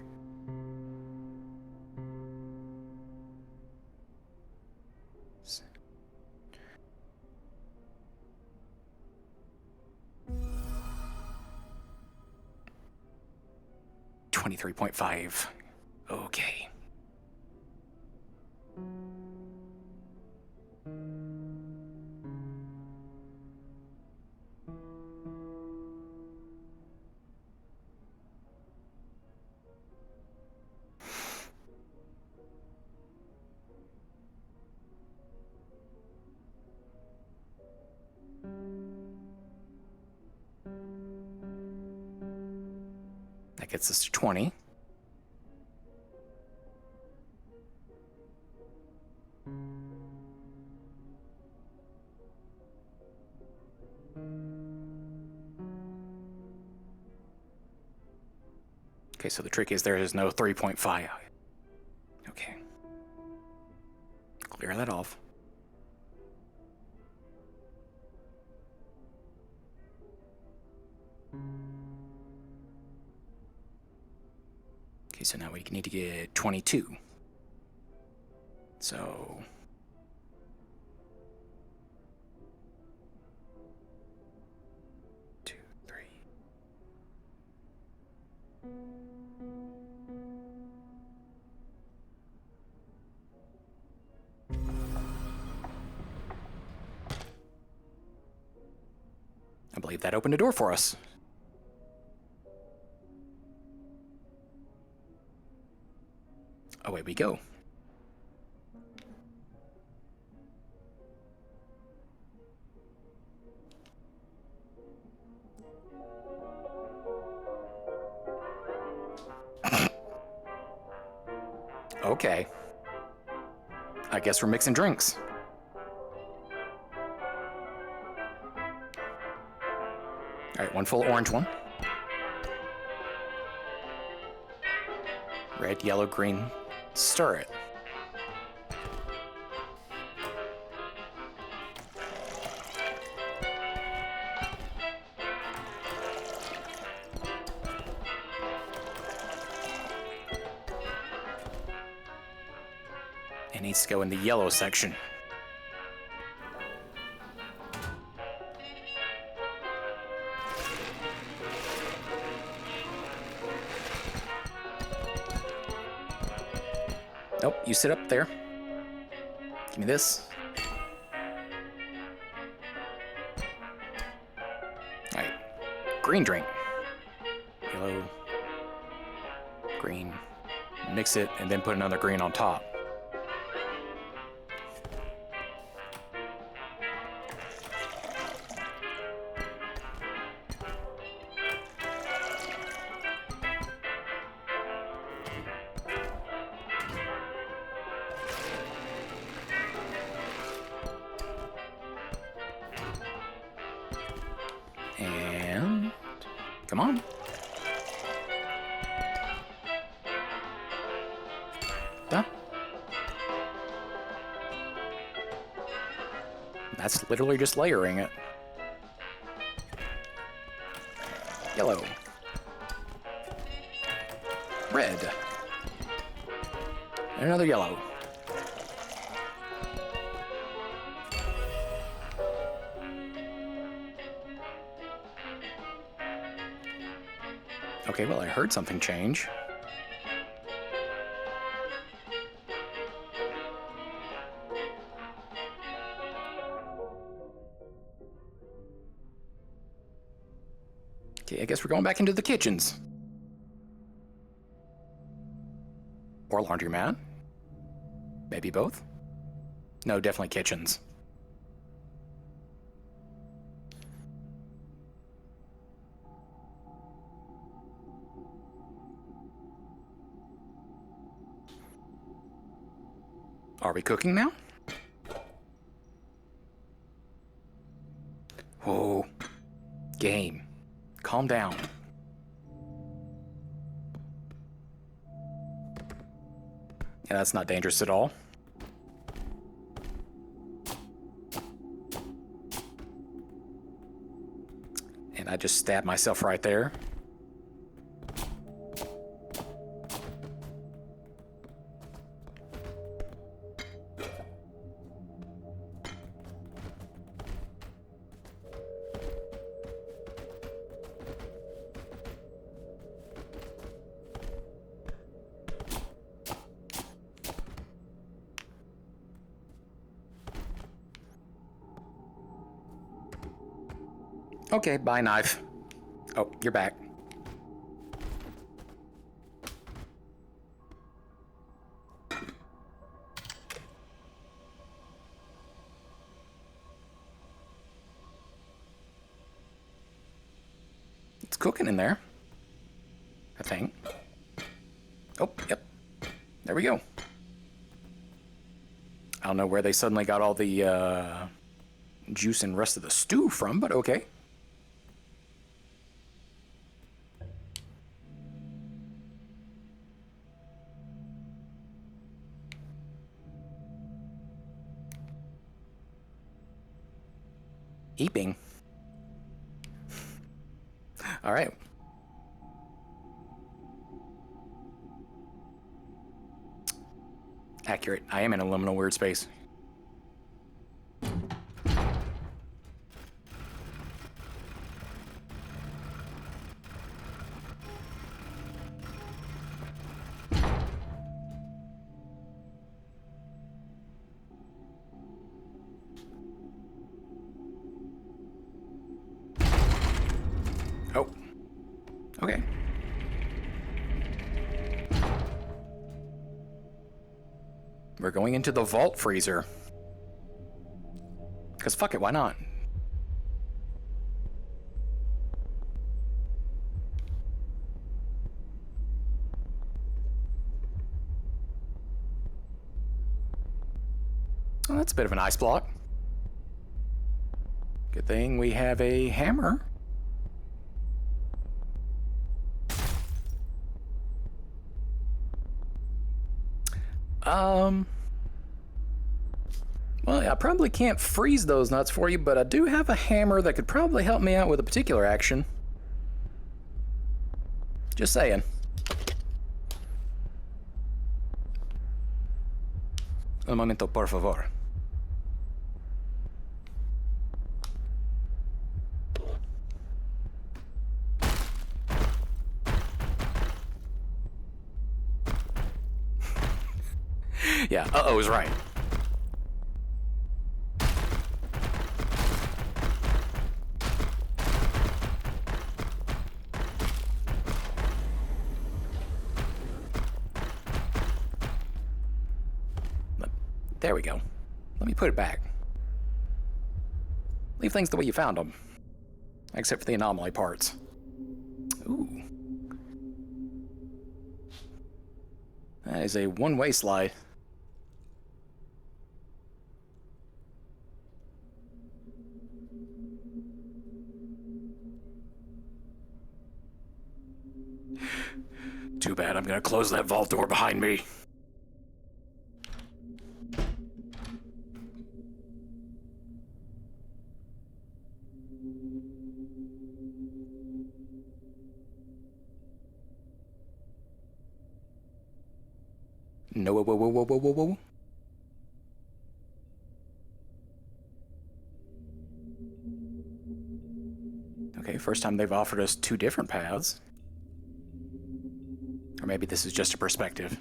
Six. 23.5. Okay. That gets us to 20. Okay, so the trick is there is no 3.5. Okay. Clear that off. Okay, so now we need to get 22. So... 2, 3. I believe that opened a door for us. Away we go. Okay. I guess we're mixing drinks. All right, one full orange one. Red, yellow, green. Stir it. It needs to go in the yellow section. Nope, you sit up there. Give me this. Alright. Green drink. Yellow. Green. Mix it and then put another green on top. And come on. Done. That's literally just layering it. Yellow. Red. And another yellow. Okay, well, I heard something change. Okay, I guess we're going back into the kitchens. Or laundromat. Maybe both. No, definitely kitchens. Are we cooking now? Whoa. Game. Calm down. Yeah, that's not dangerous at all. And I just stabbed myself right there. Okay, bye, knife. Oh, you're back. It's cooking in there, I think. Oh, yep. There we go. I don't know where they suddenly got all the juice and rest of the stew from, but okay. Eeping. All right. Accurate. I am in a liminal weird space. Oh. Okay. We're going into the vault freezer. Because fuck it, why not? Well, that's a bit of an ice block. Good thing we have a hammer. Well, I probably can't freeze those nuts for you, but I do have a hammer that could probably help me out with a particular action. Just saying. Un momento, por favor. Yeah, uh-oh is right. There we go. Let me put it back. Leave things the way you found them. Except for the anomaly parts. Ooh. That is a one-way slide. Too bad I'm gonna close that vault door behind me. No, whoa, whoa, whoa, whoa, whoa, whoa, whoa. Okay, first time they've offered us two different paths. Or maybe this is just a perspective.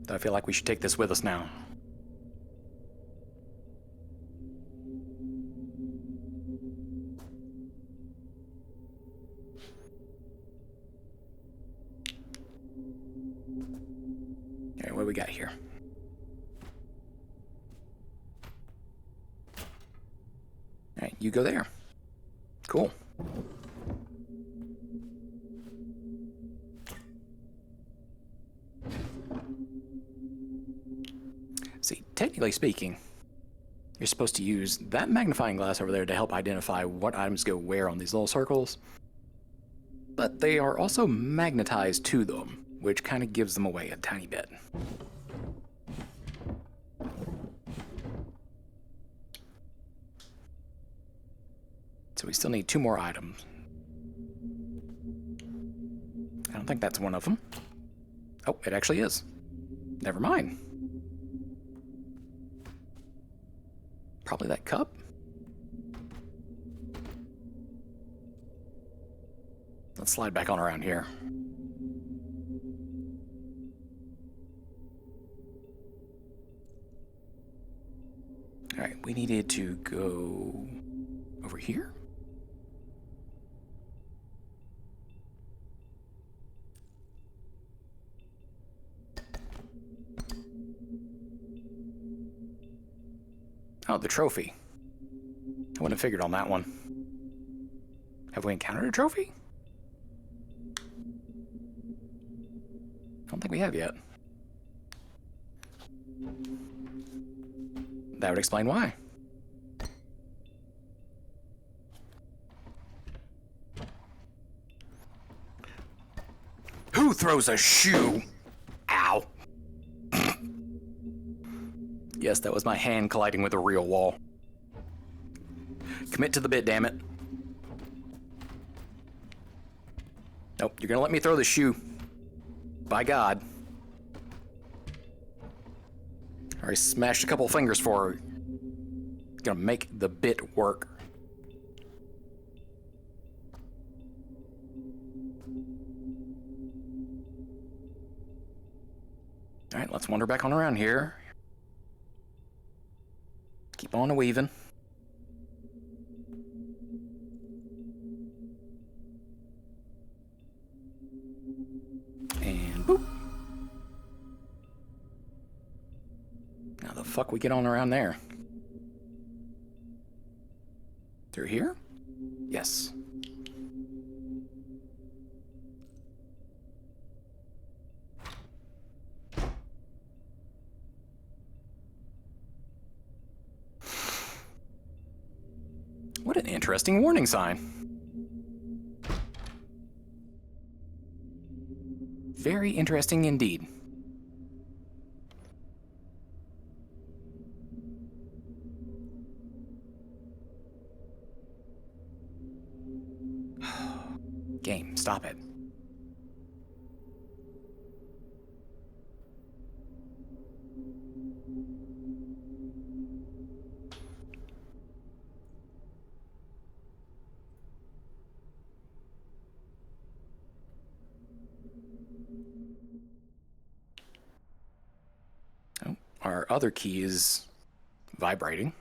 I feel like we should take this with us now. Okay, what do we got here? Alright, you go there. Cool. See, technically speaking, you're supposed to use that magnifying glass over there to help identify what items go where on these little circles. But they are also magnetized to them, which kind of gives them away a tiny bit. So we still need two more items. I don't think that's one of them. Oh, it actually is. Never mind. Probably that cup. Let's slide back on around here. All right, we needed to go over here. Oh, the trophy. I wouldn't have figured on that one. Have we encountered a trophy? I don't think we have yet. That would explain why. Who throws a shoe? Ow. Yes, that was my hand colliding with a real wall. Commit to the bit, damn it. Nope, you're gonna let me throw the shoe. By God. I already smashed a couple fingers for her. Gonna make the bit work. Alright, let's wander back on around here. Keep on weaving. And boop. Now the fuck we get on around there? Through here? Yes. What an interesting warning sign. Very interesting indeed. Game, stop it. Our other key is vibrating.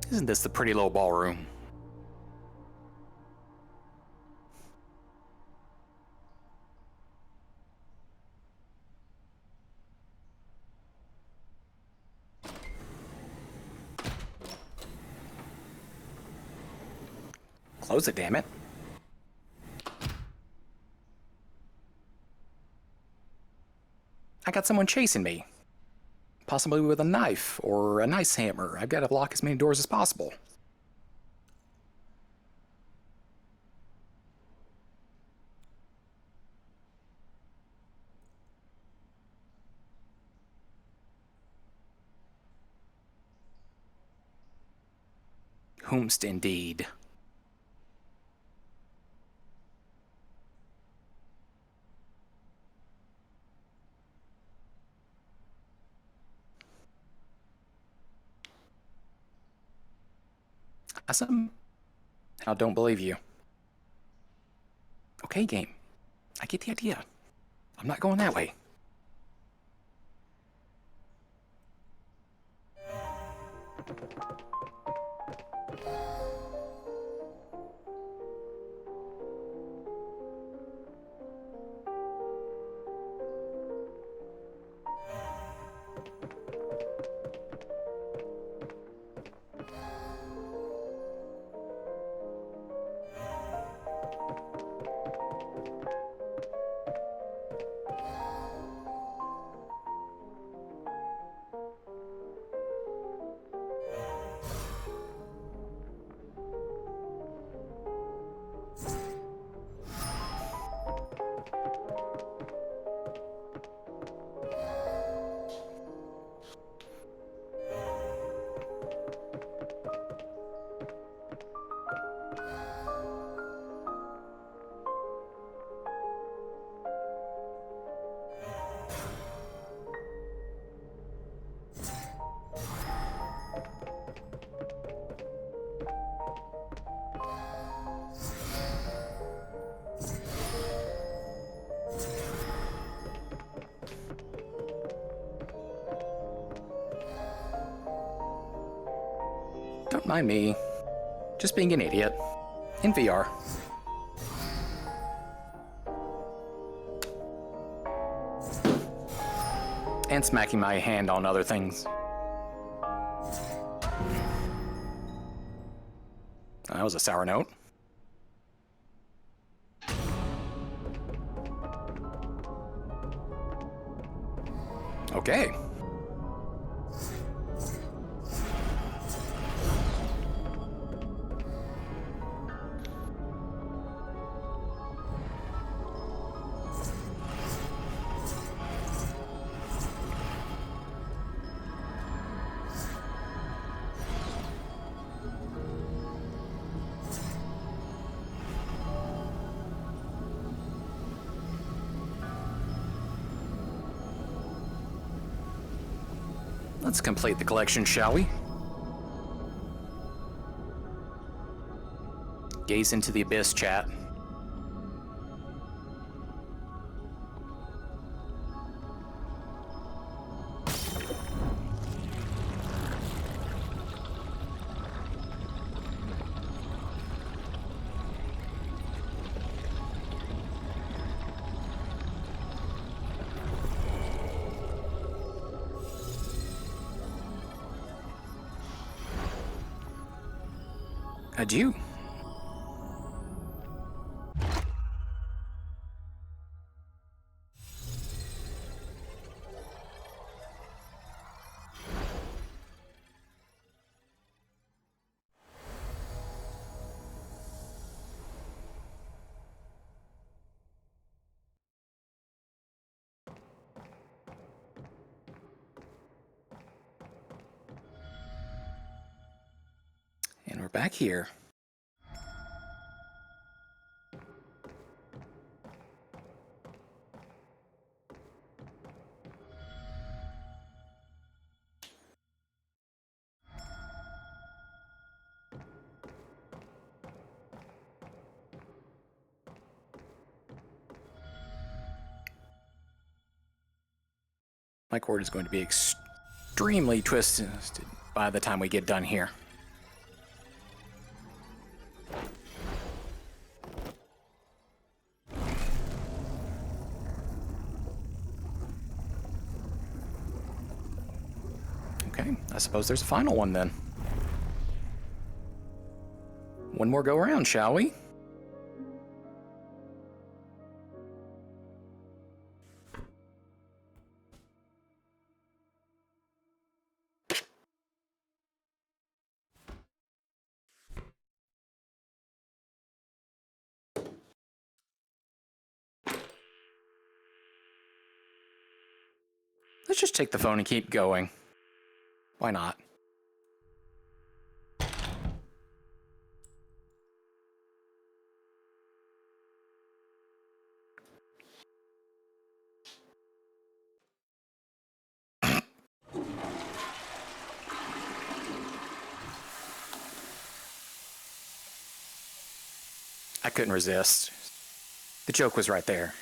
Isn't this the pretty little ballroom? Close it, damn it. I got someone chasing me. Possibly with a knife or a nice hammer. I've got to lock as many doors as possible. Whomst indeed. I don't believe you. Okay, game. I get the idea. I'm not going that way. Don't mind me. Just being an idiot. In VR. And smacking my hand on other things. That was a sour note. Okay. Let's complete the collection, shall we? Gaze into the abyss, chat. Adieu. And we're back here. My cord is going to be extremely twisted by the time we get done here. Okay, I suppose there's a final one then. One more go around, shall we? Let's just take the phone and keep going. Why not? I couldn't resist. The joke was right there.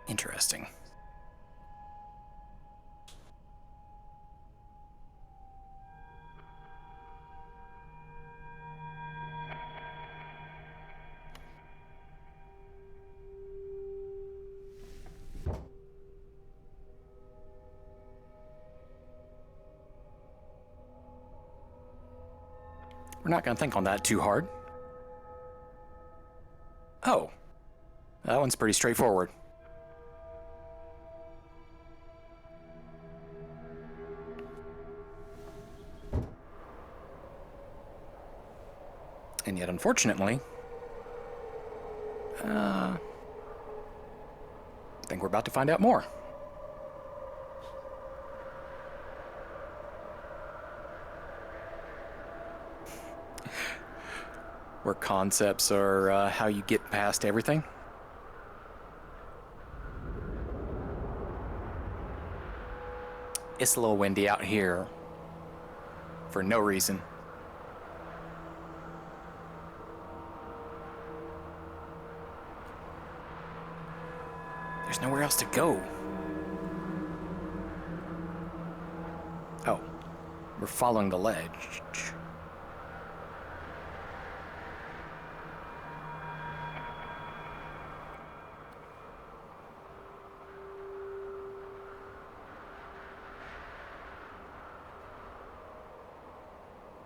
Interesting. We're not going to think on that too hard. Oh, that one's pretty straightforward. And yet, unfortunately, I think we're about to find out more. Where concepts are how you get past everything. It's a little windy out here for no reason. There's nowhere else to go. Oh, we're following the ledge.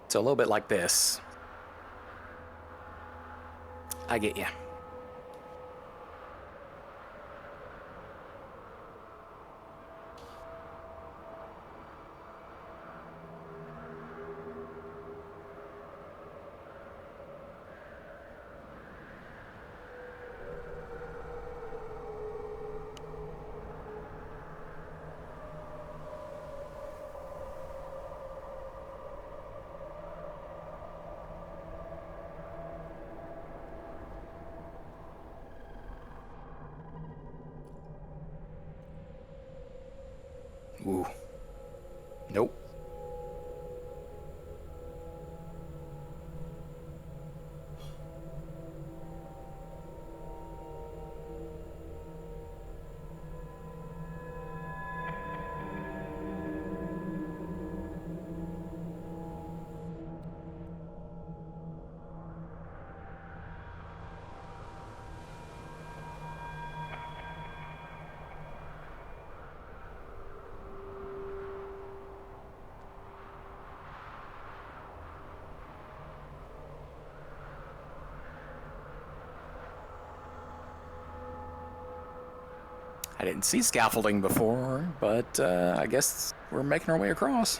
So a little bit like this. I get you. Ooh. Nope. I didn't see scaffolding before, but I guess we're making our way across.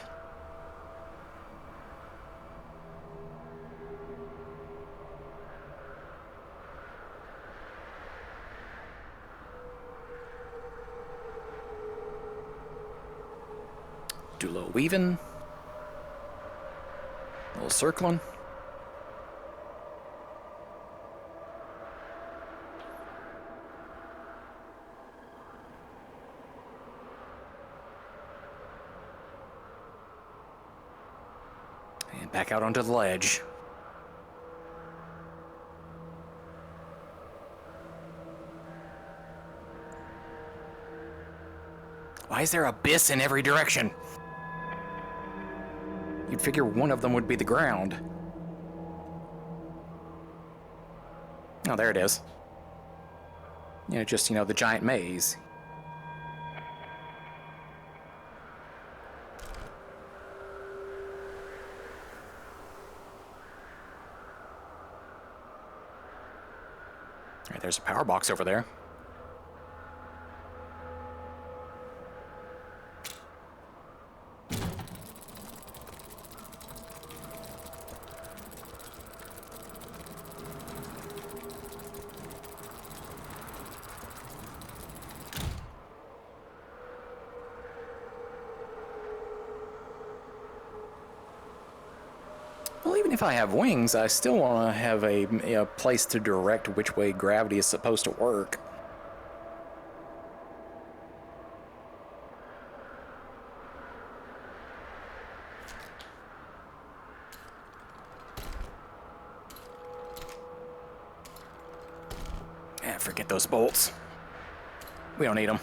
Do a little weaving, a little circling. And back out onto the ledge. Why is there abyss in every direction? You'd figure one of them would be the ground. Oh, there it is. You know, just, the giant maze. All right, there's a power box over there. Well, even if I have wings, I still want to have a place to direct which way gravity is supposed to work. Forget those bolts. We don't need them.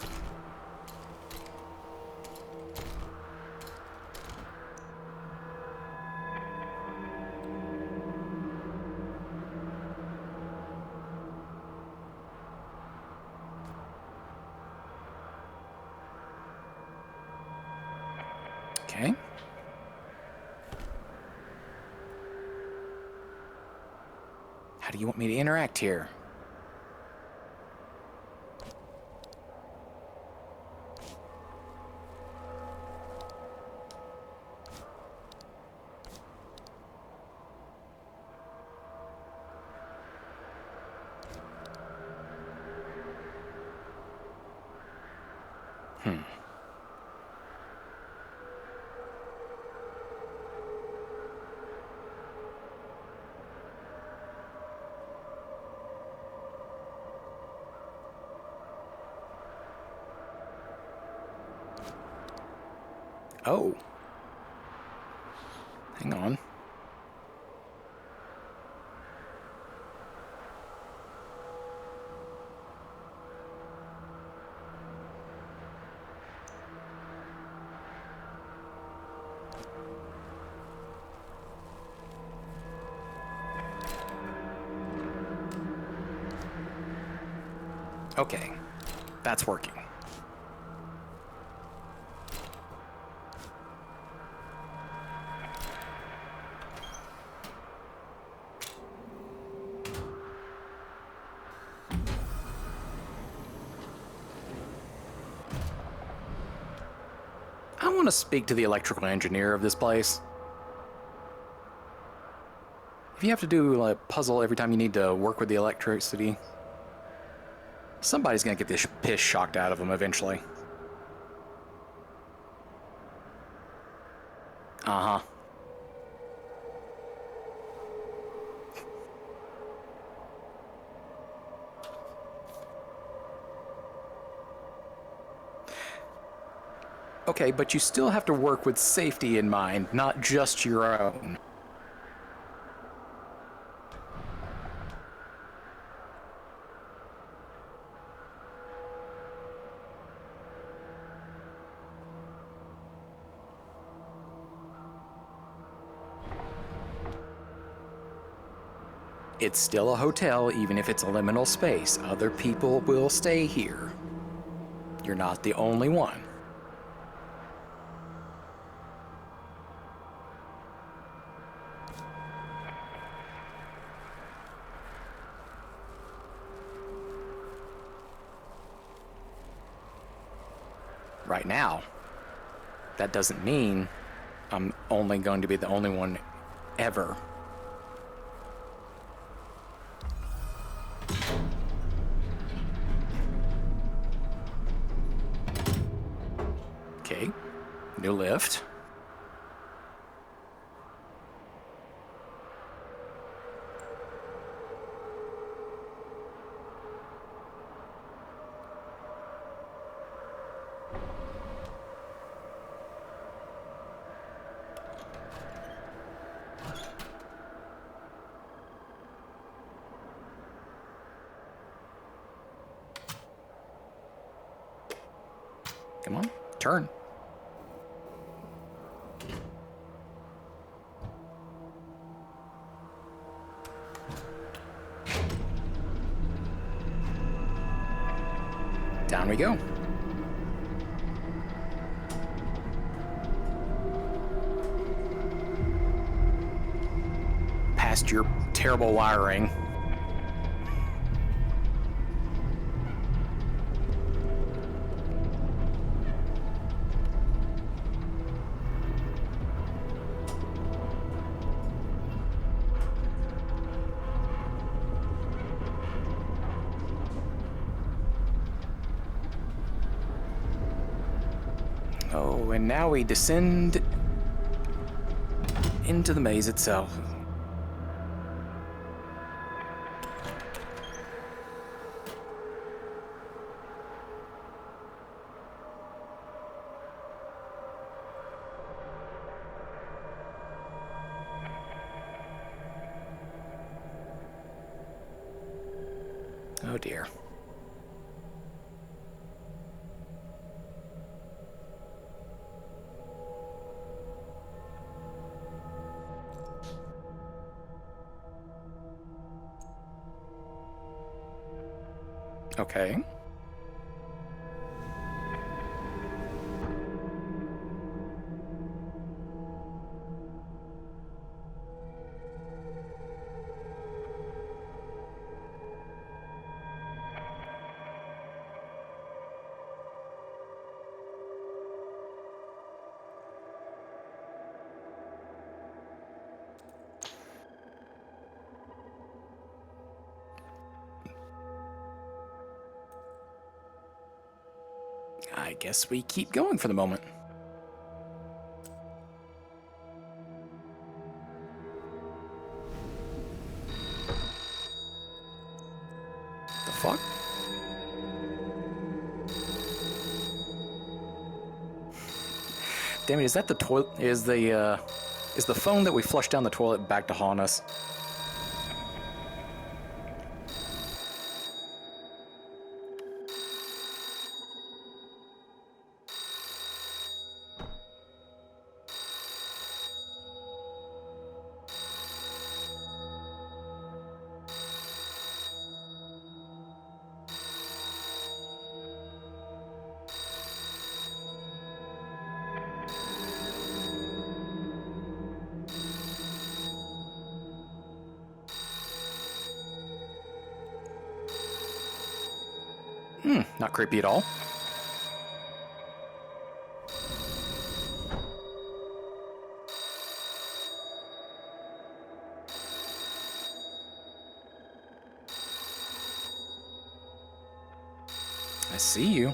Okay. How do you want me to interact here? Oh. Hang on. Okay. That's working. I want to speak to the electrical engineer of this place. If you have to do a puzzle every time you need to work with the electricity, somebody's gonna get this piss shocked out of them eventually. Uh-huh. Okay, but you still have to work with safety in mind, not just your own. It's still a hotel, even if it's a liminal space. Other people will stay here. You're not the only one. Right now, that doesn't mean I'm only going to be the only one ever. Okay, new lift. Come on, turn. Down we go. Past your terrible wiring. Oh, and now we descend into the maze itself. Oh dear. Okay. I guess we keep going for the moment. The fuck? Damn it, is that the toilet? Is the phone that we flushed down the toilet back to haunt us? Not creepy at all. I see you.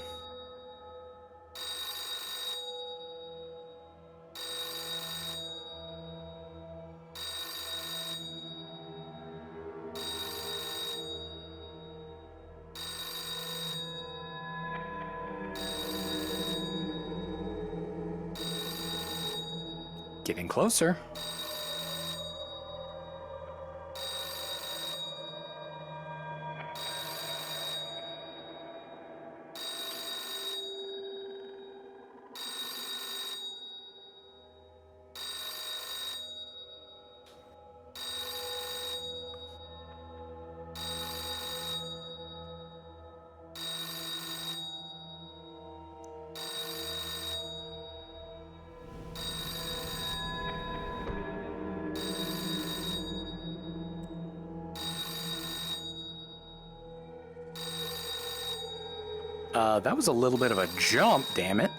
Getting closer. That was a little bit of a jump, damn it.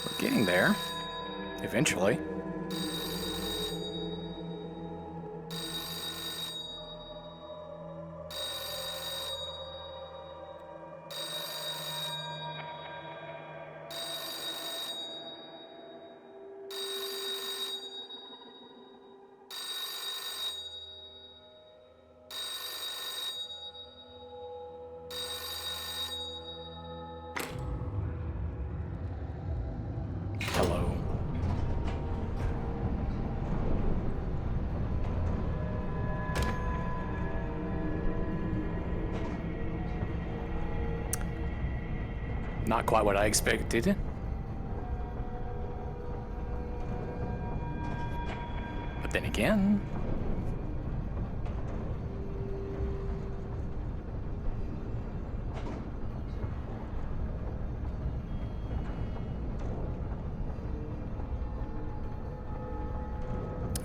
We're getting there. Eventually. Not quite what I expected. But then again...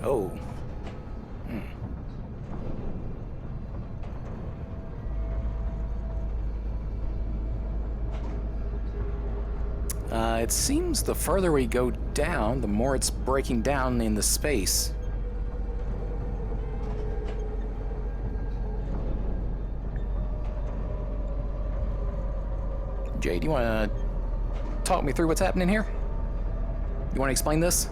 Oh. It seems the further we go down, the more it's breaking down in the space. Jay, do you want to talk me through what's happening here? You want to explain this?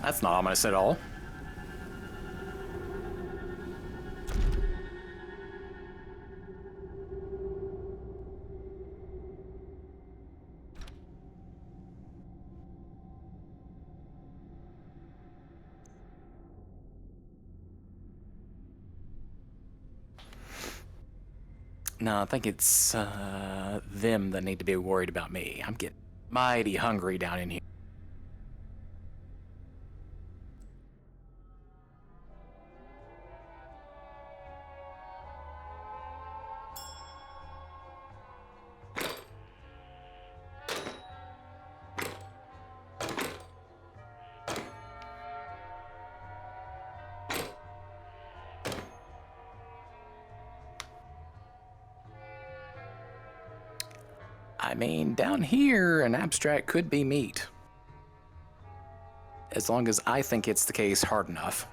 That's not ominous at all. No, I think it's them that need to be worried about me. I'm getting mighty hungry down in here. I mean, down here, an abstract could be meat. As long as I think it's the case hard enough.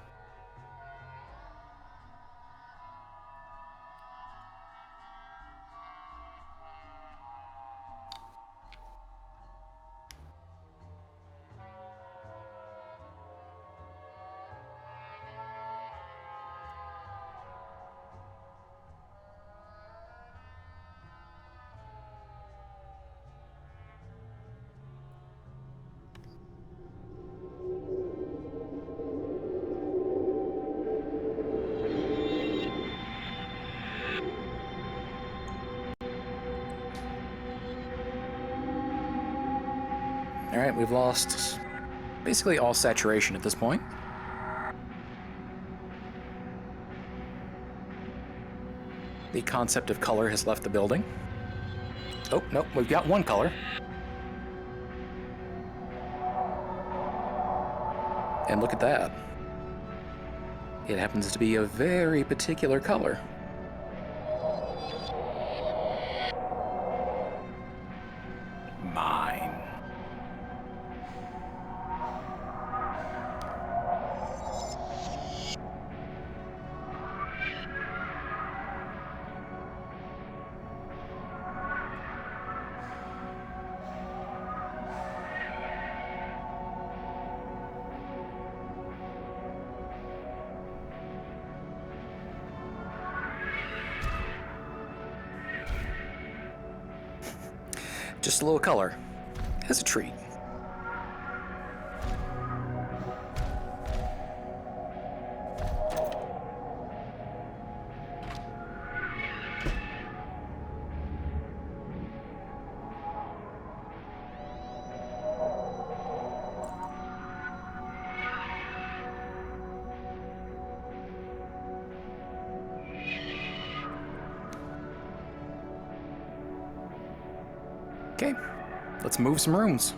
Alright, we've lost basically all saturation at this point. The concept of color has left the building. Oh, nope, we've got one color. And look at that. It happens to be a very particular color. Mine. Just a little color as a treat. Okay, let's move some rooms.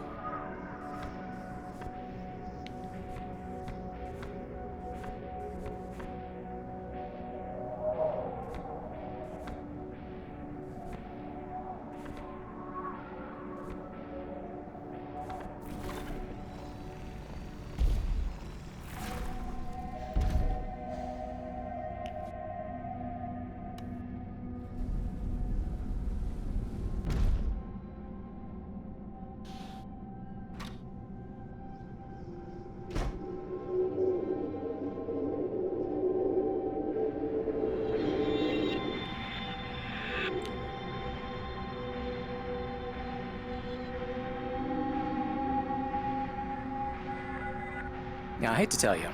Now, I hate to tell you,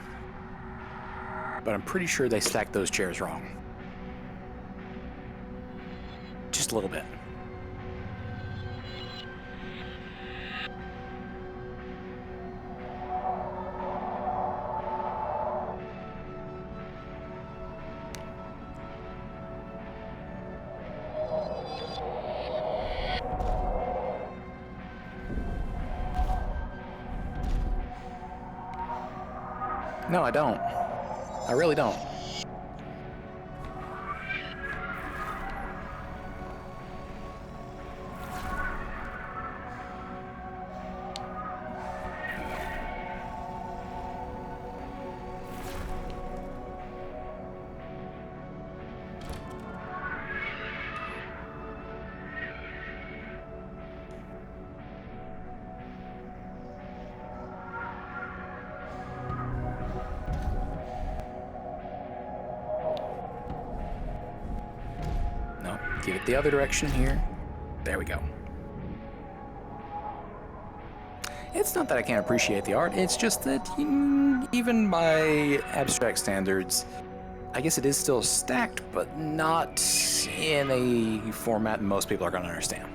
but I'm pretty sure they stacked those chairs wrong. Just a little bit. No, I don't. I really don't. No, give it the other direction here. There we go. It's not that I can't appreciate the art, it's just that even by abstract standards, I guess it is still stacked, but not in a format most people are going to understand.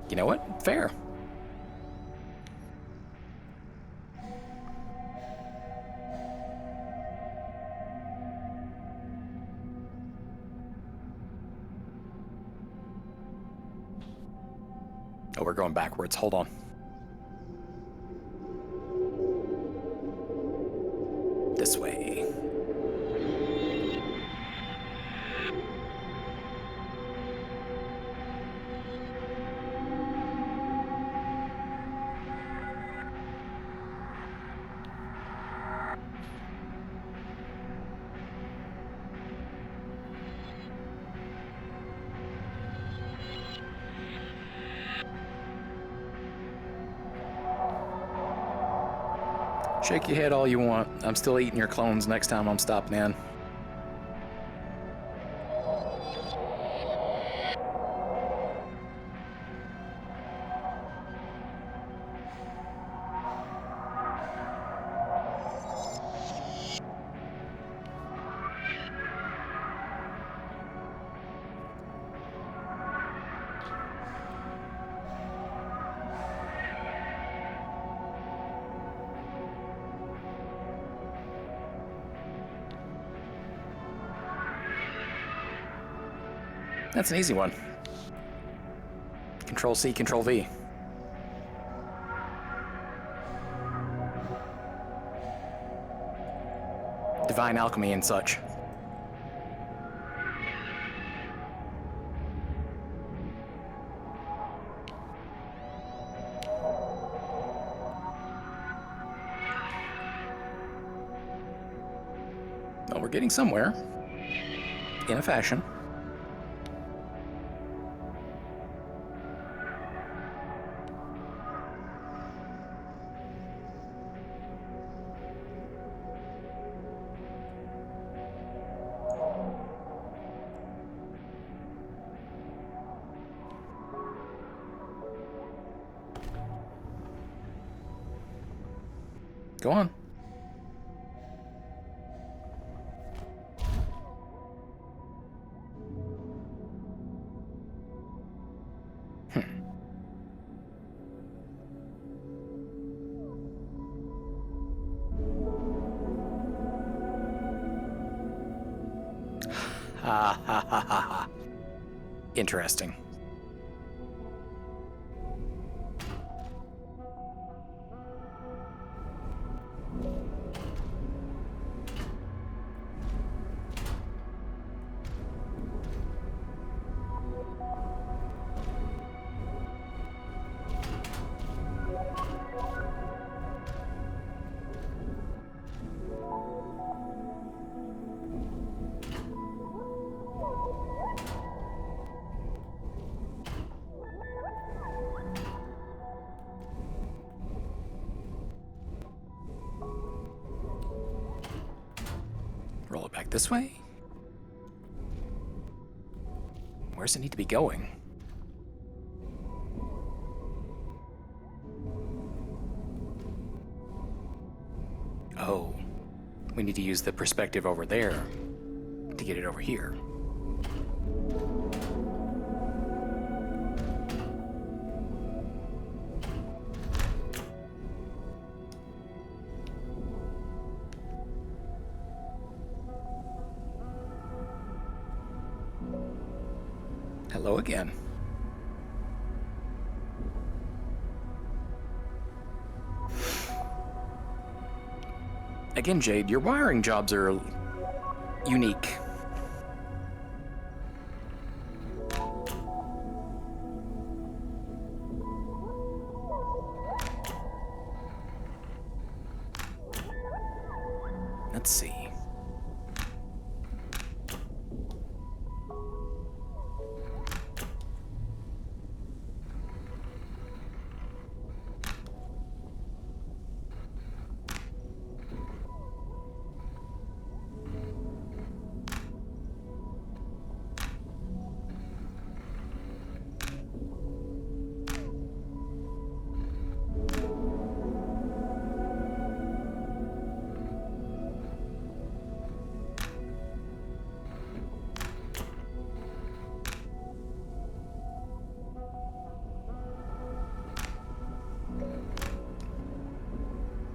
You know what? Fair. Oh, we're going backwards. Hold on. This way. Shake your head all you want. I'm still eating your clones next time I'm stopping in. That's an easy one. Control C, Control V. Divine alchemy and such. Well, we're getting somewhere. In a fashion. Go on. Ha ha ha ha ha. Interesting. This way? Where's it need to be going? Oh, we need to use the perspective over there to get it over here. Hello again. Again, Jade, your wiring jobs are unique. Let's see.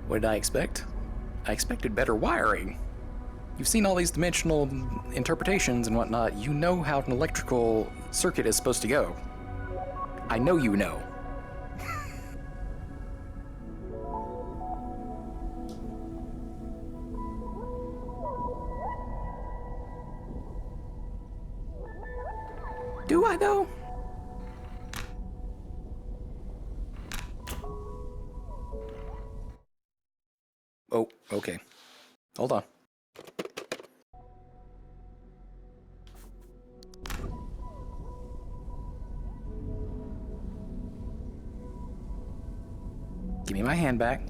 What did I expect? I expected better wiring. You've seen all these dimensional interpretations and whatnot. You know how an electrical circuit is supposed to go. I know you know. Do I though? Oh, okay. Hold on. Give me my hand back.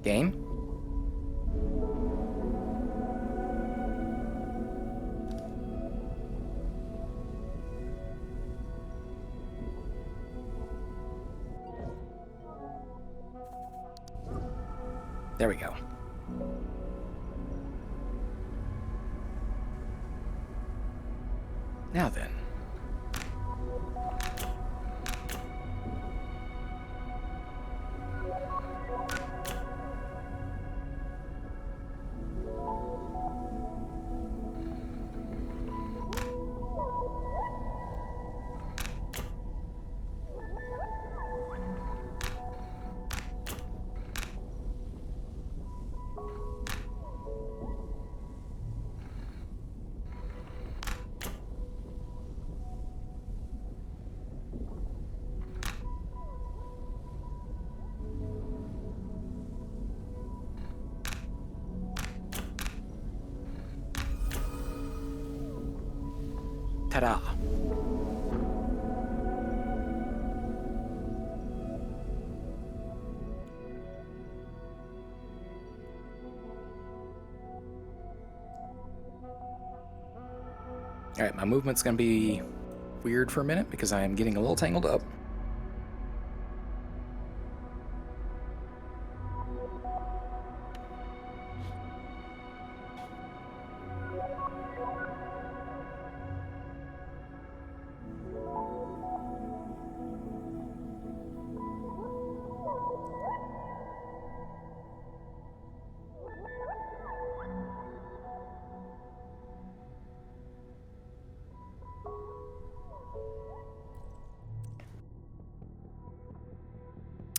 Game? There we go. Now then. Ta-da. All right, my movement's gonna be weird for a minute because I am getting a little tangled up.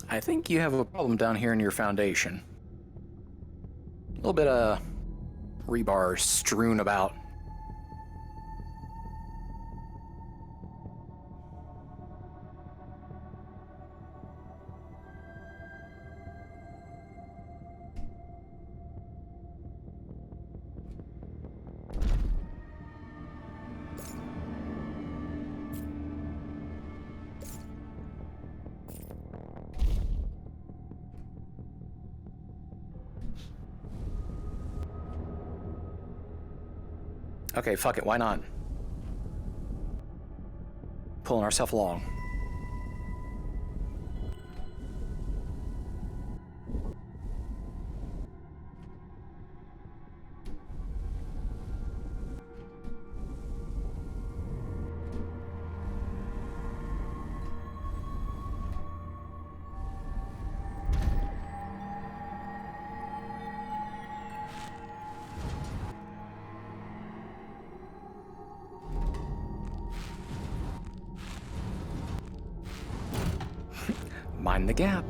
I think you have a problem down here in your foundation. A little bit of rebar strewn about. Okay, fuck it, why not? Pulling ourselves along. Mind the gap.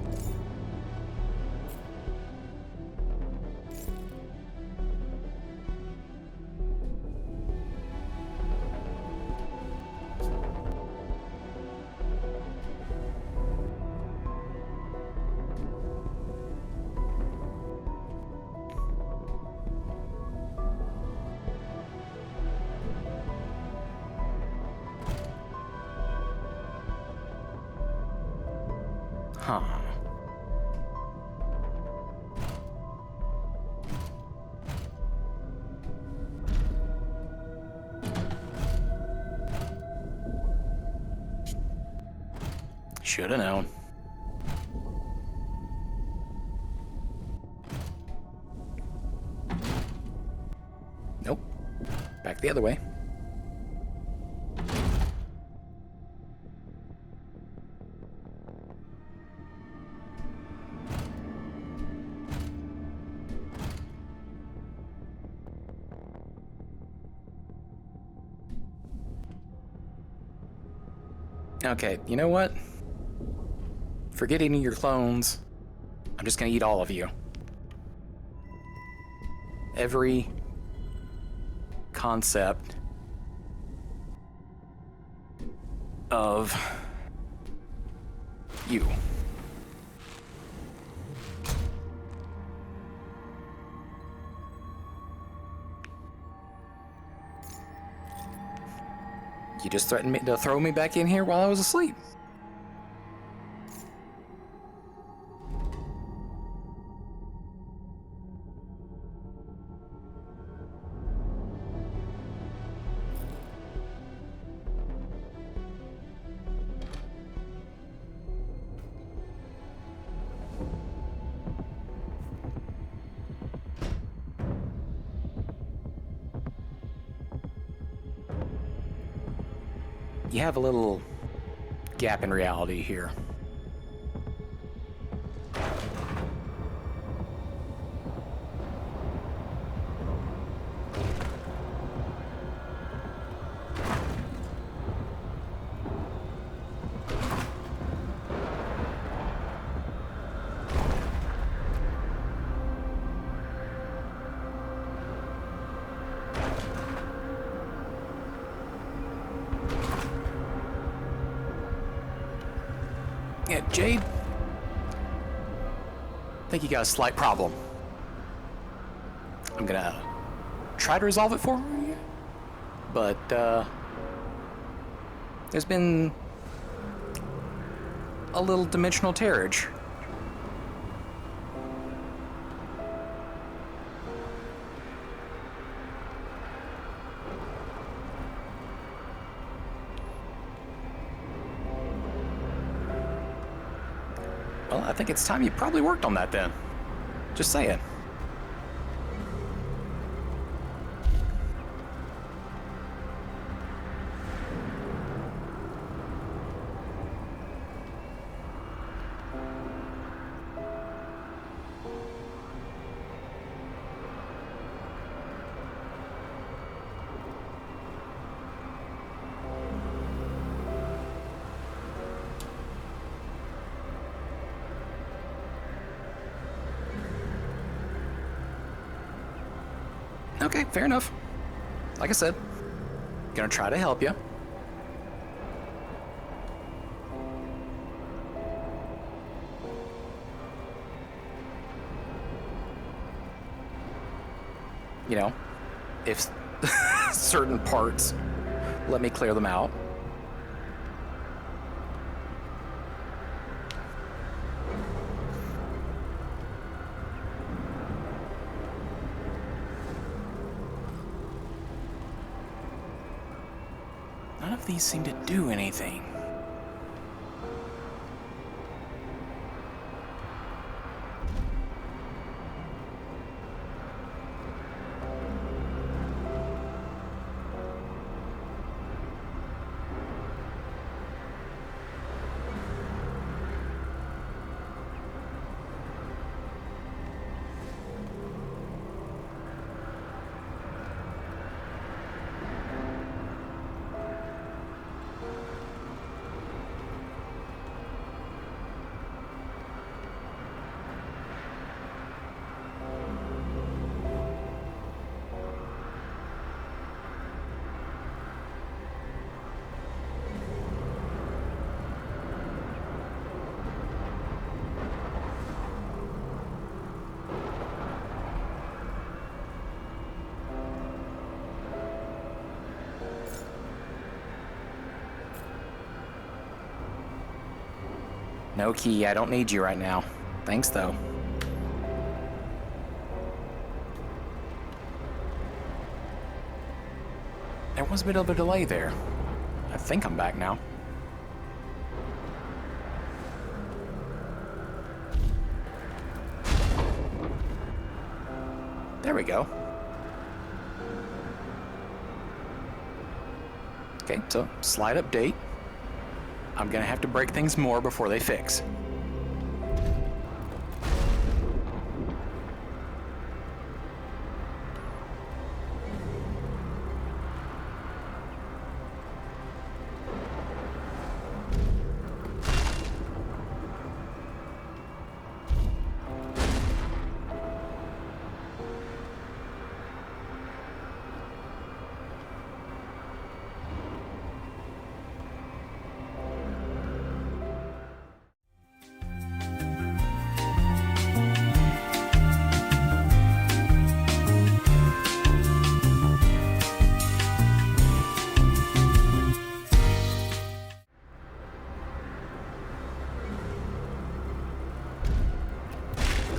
Huh. Shoulda known. Nope. Back the other way. Okay, you know what? Forget eating your clones. I'm just gonna eat all of you. Every concept of you. You just threatened me to throw me back in here while I was asleep. You have a little gap in reality here. Yeah, Jade, I think you got a slight problem. I'm gonna try to resolve it for you, but there's been a little dimensional tearage. Well, I think it's time you probably worked on that then. Just saying. Okay, fair enough. Like I said, gonna try to help you. You know, if certain parts let me clear them out. these seem to do anything. No key, I don't need you right now. Thanks, though. There was a bit of a delay there. I think I'm back now. There we go. Okay, so slide update. I'm gonna have to break things more before they fix.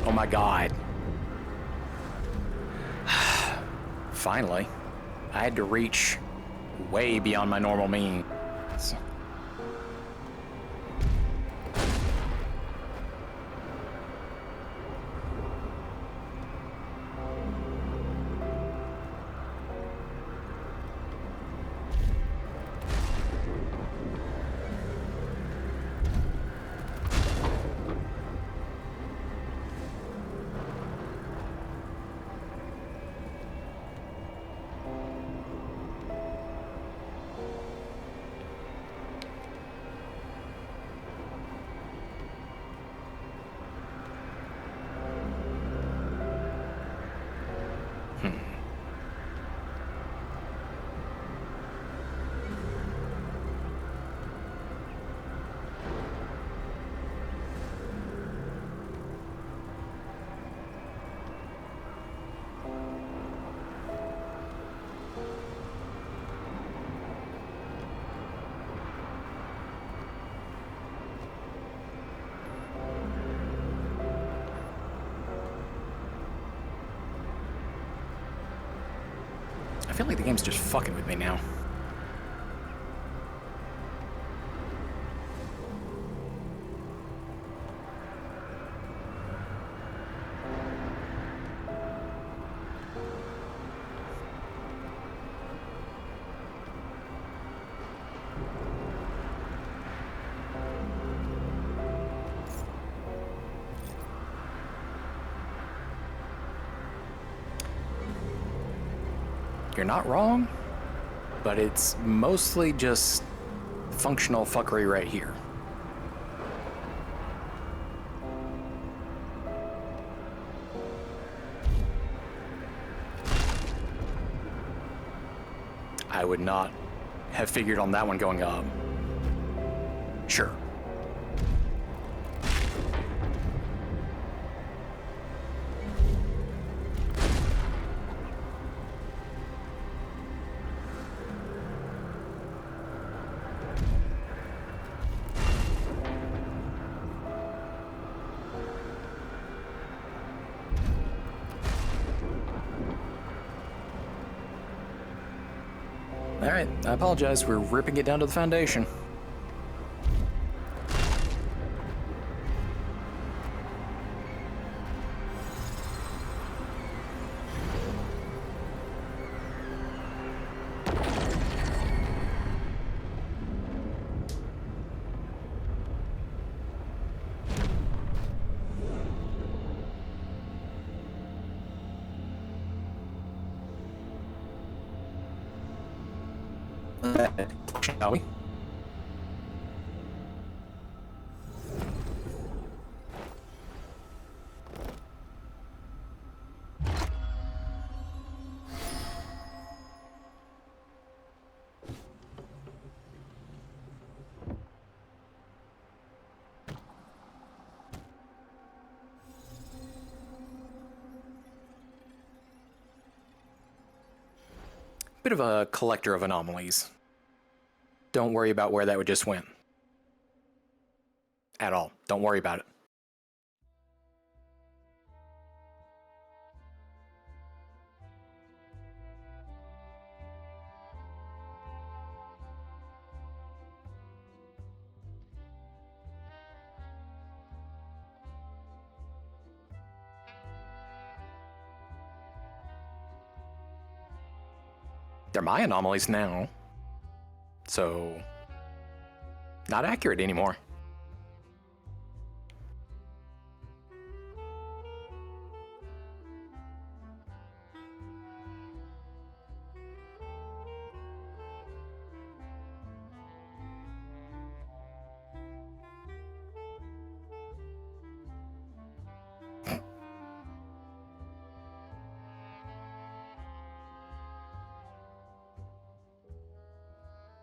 Oh my God. Finally. I had to reach way beyond my normal means. I feel like the game's just fucking with me now. You're not wrong, but it's mostly just functional fuckery right here. I would not have figured on that one going up. Sure. Alright, I apologize. We're ripping it down to the foundation. Shall we? Bit of a collector of anomalies. Don't worry about where that just went. At all. Don't worry about it. They're my anomalies now. So, not accurate anymore.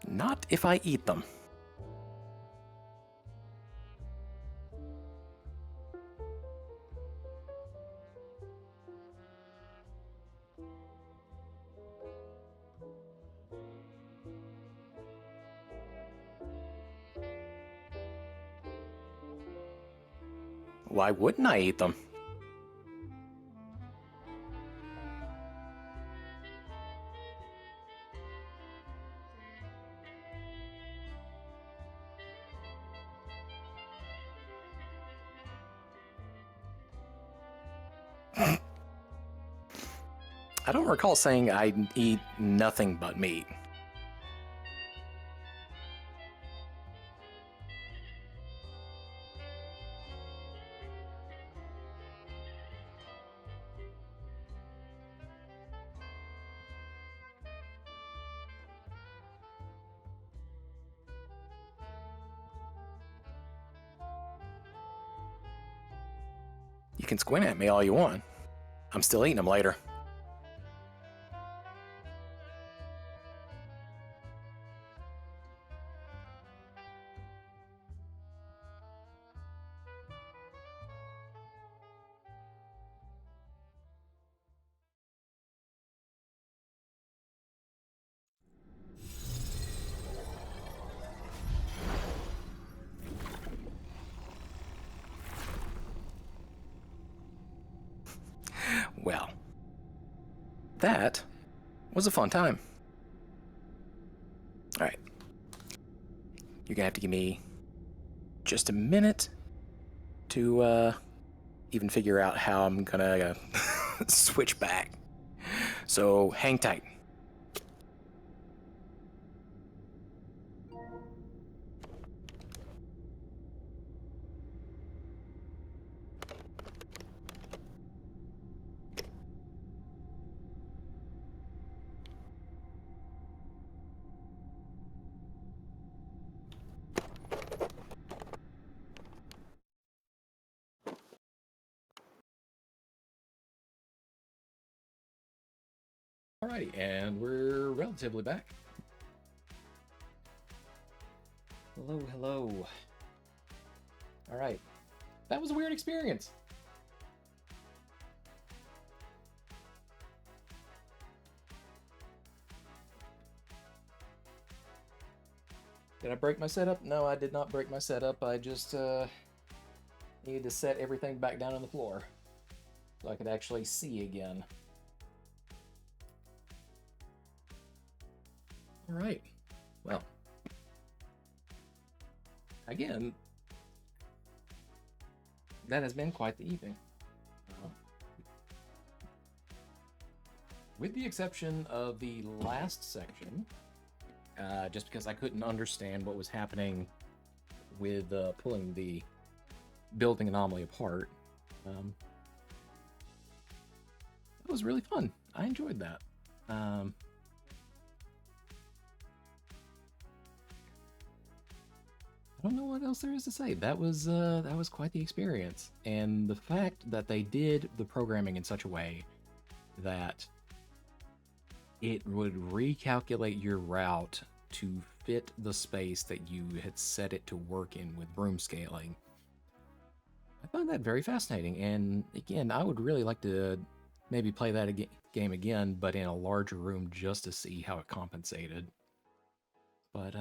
Not if I eat them. Why wouldn't I eat them? I don't recall saying I eat nothing but meat. You can squint at me all you want. I'm still eating them later. Well, that was a fun time. All right. You're gonna have to give me just a minute to even figure out how I'm gonna switch back. So hang tight. Alrighty, and we're relatively back. Hello, hello. Alright. That was a weird experience. Did I break my setup? No, I did not break my setup. I just needed to set everything back down on the floor so I could actually see again. All right. Well, again, that has been quite the evening. With the exception of the last section, just because I couldn't understand what was happening with pulling the building anomaly apart. That was really fun. I enjoyed that. I don't know what else there is to say. That was quite the experience, and the fact that they did the programming in such a way that it would recalculate your route to fit the space that you had set it to work in with room scaling. I found that very fascinating, and again, I would really like to maybe play that game again, but in a larger room just to see how it compensated. But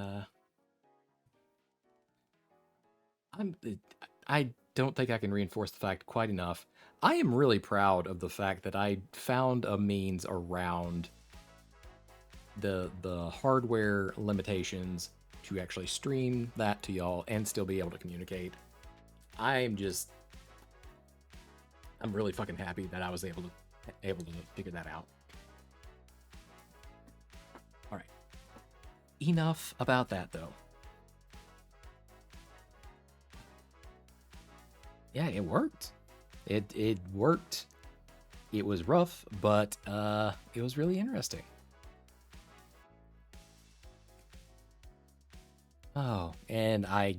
I don't think I can reinforce the fact quite enough. I am really proud of the fact that I found a means around the hardware limitations to actually stream that to y'all and still be able to communicate. I'm really fucking happy that I was able to figure that out. All right. Enough about that though. Yeah, it worked. It worked. It was rough, but it was really interesting. Oh, and I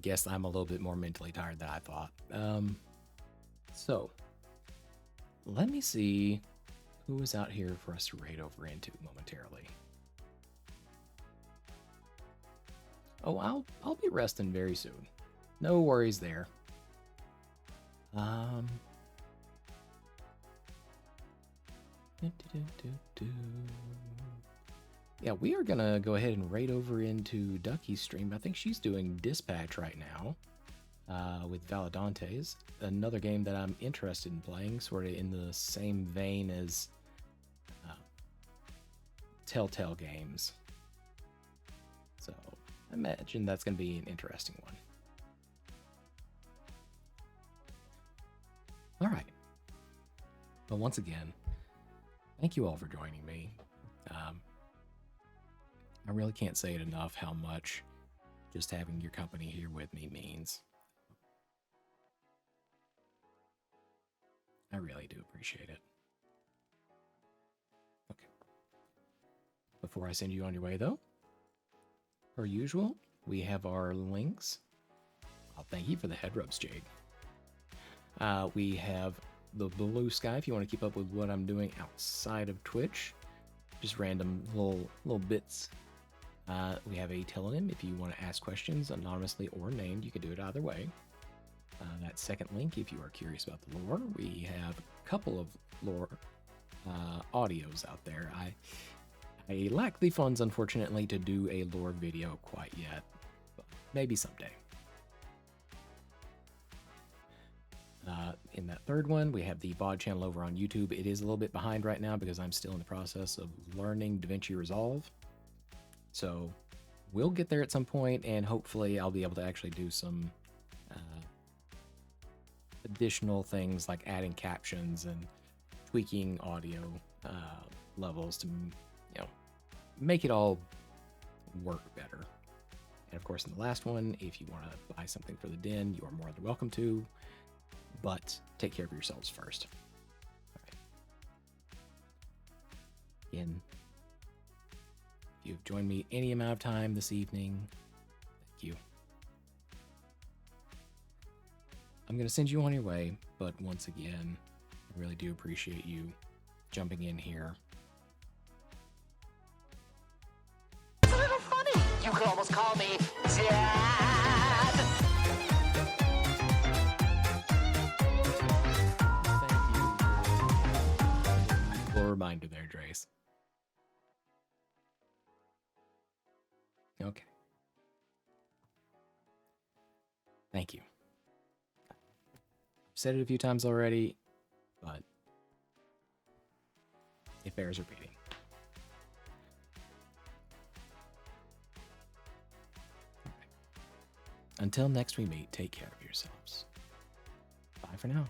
guess I'm a little bit more mentally tired than I thought. So let me see who is out here for us to raid over into momentarily. Oh, I'll be resting very soon. No worries there. Yeah, we are gonna go ahead and raid over into Ducky's stream. I think she's doing Dispatch right now with Valadantes, another game that I'm interested in playing, sort of in the same vein as Telltale games. So I imagine that's gonna be an interesting one. All right. But once again, thank you all for joining me. I really can't say it enough how much just having your company here with me means. I really do appreciate it. Okay. Before I send you on your way, though, per usual, we have our links. I'll thank you for the head rubs, Jade. We have the Blue Sky if you want to keep up with what I'm doing outside of Twitch. Just random little bits. We have a Telonym if you want to ask questions anonymously or named. You can do it either way. That second link, if you are curious about the lore, we have a couple of lore audios out there. I lack the funds, unfortunately, to do a lore video quite yet, but maybe someday. In that third one, we have the VOD channel over on YouTube. It is a little bit behind right now because I'm still in the process of learning DaVinci Resolve. So we'll get there at some point, and hopefully I'll be able to actually do some additional things like adding captions and tweaking audio levels to, make it all work better. And of course, in the last one, if you want to buy something for the den, you are more than welcome to, but take care of yourselves first. All right. Again, if you've joined me any amount of time this evening, thank you. I'm going to send you on your way, but once again, I really do appreciate you jumping in here. It's a little funny. You could almost call me Dad. Thank you. Little reminder there, Drace. Okay. Thank you. I've said it a few times already, but it bears repeating. until next we meet, take care of yourselves. Bye for now.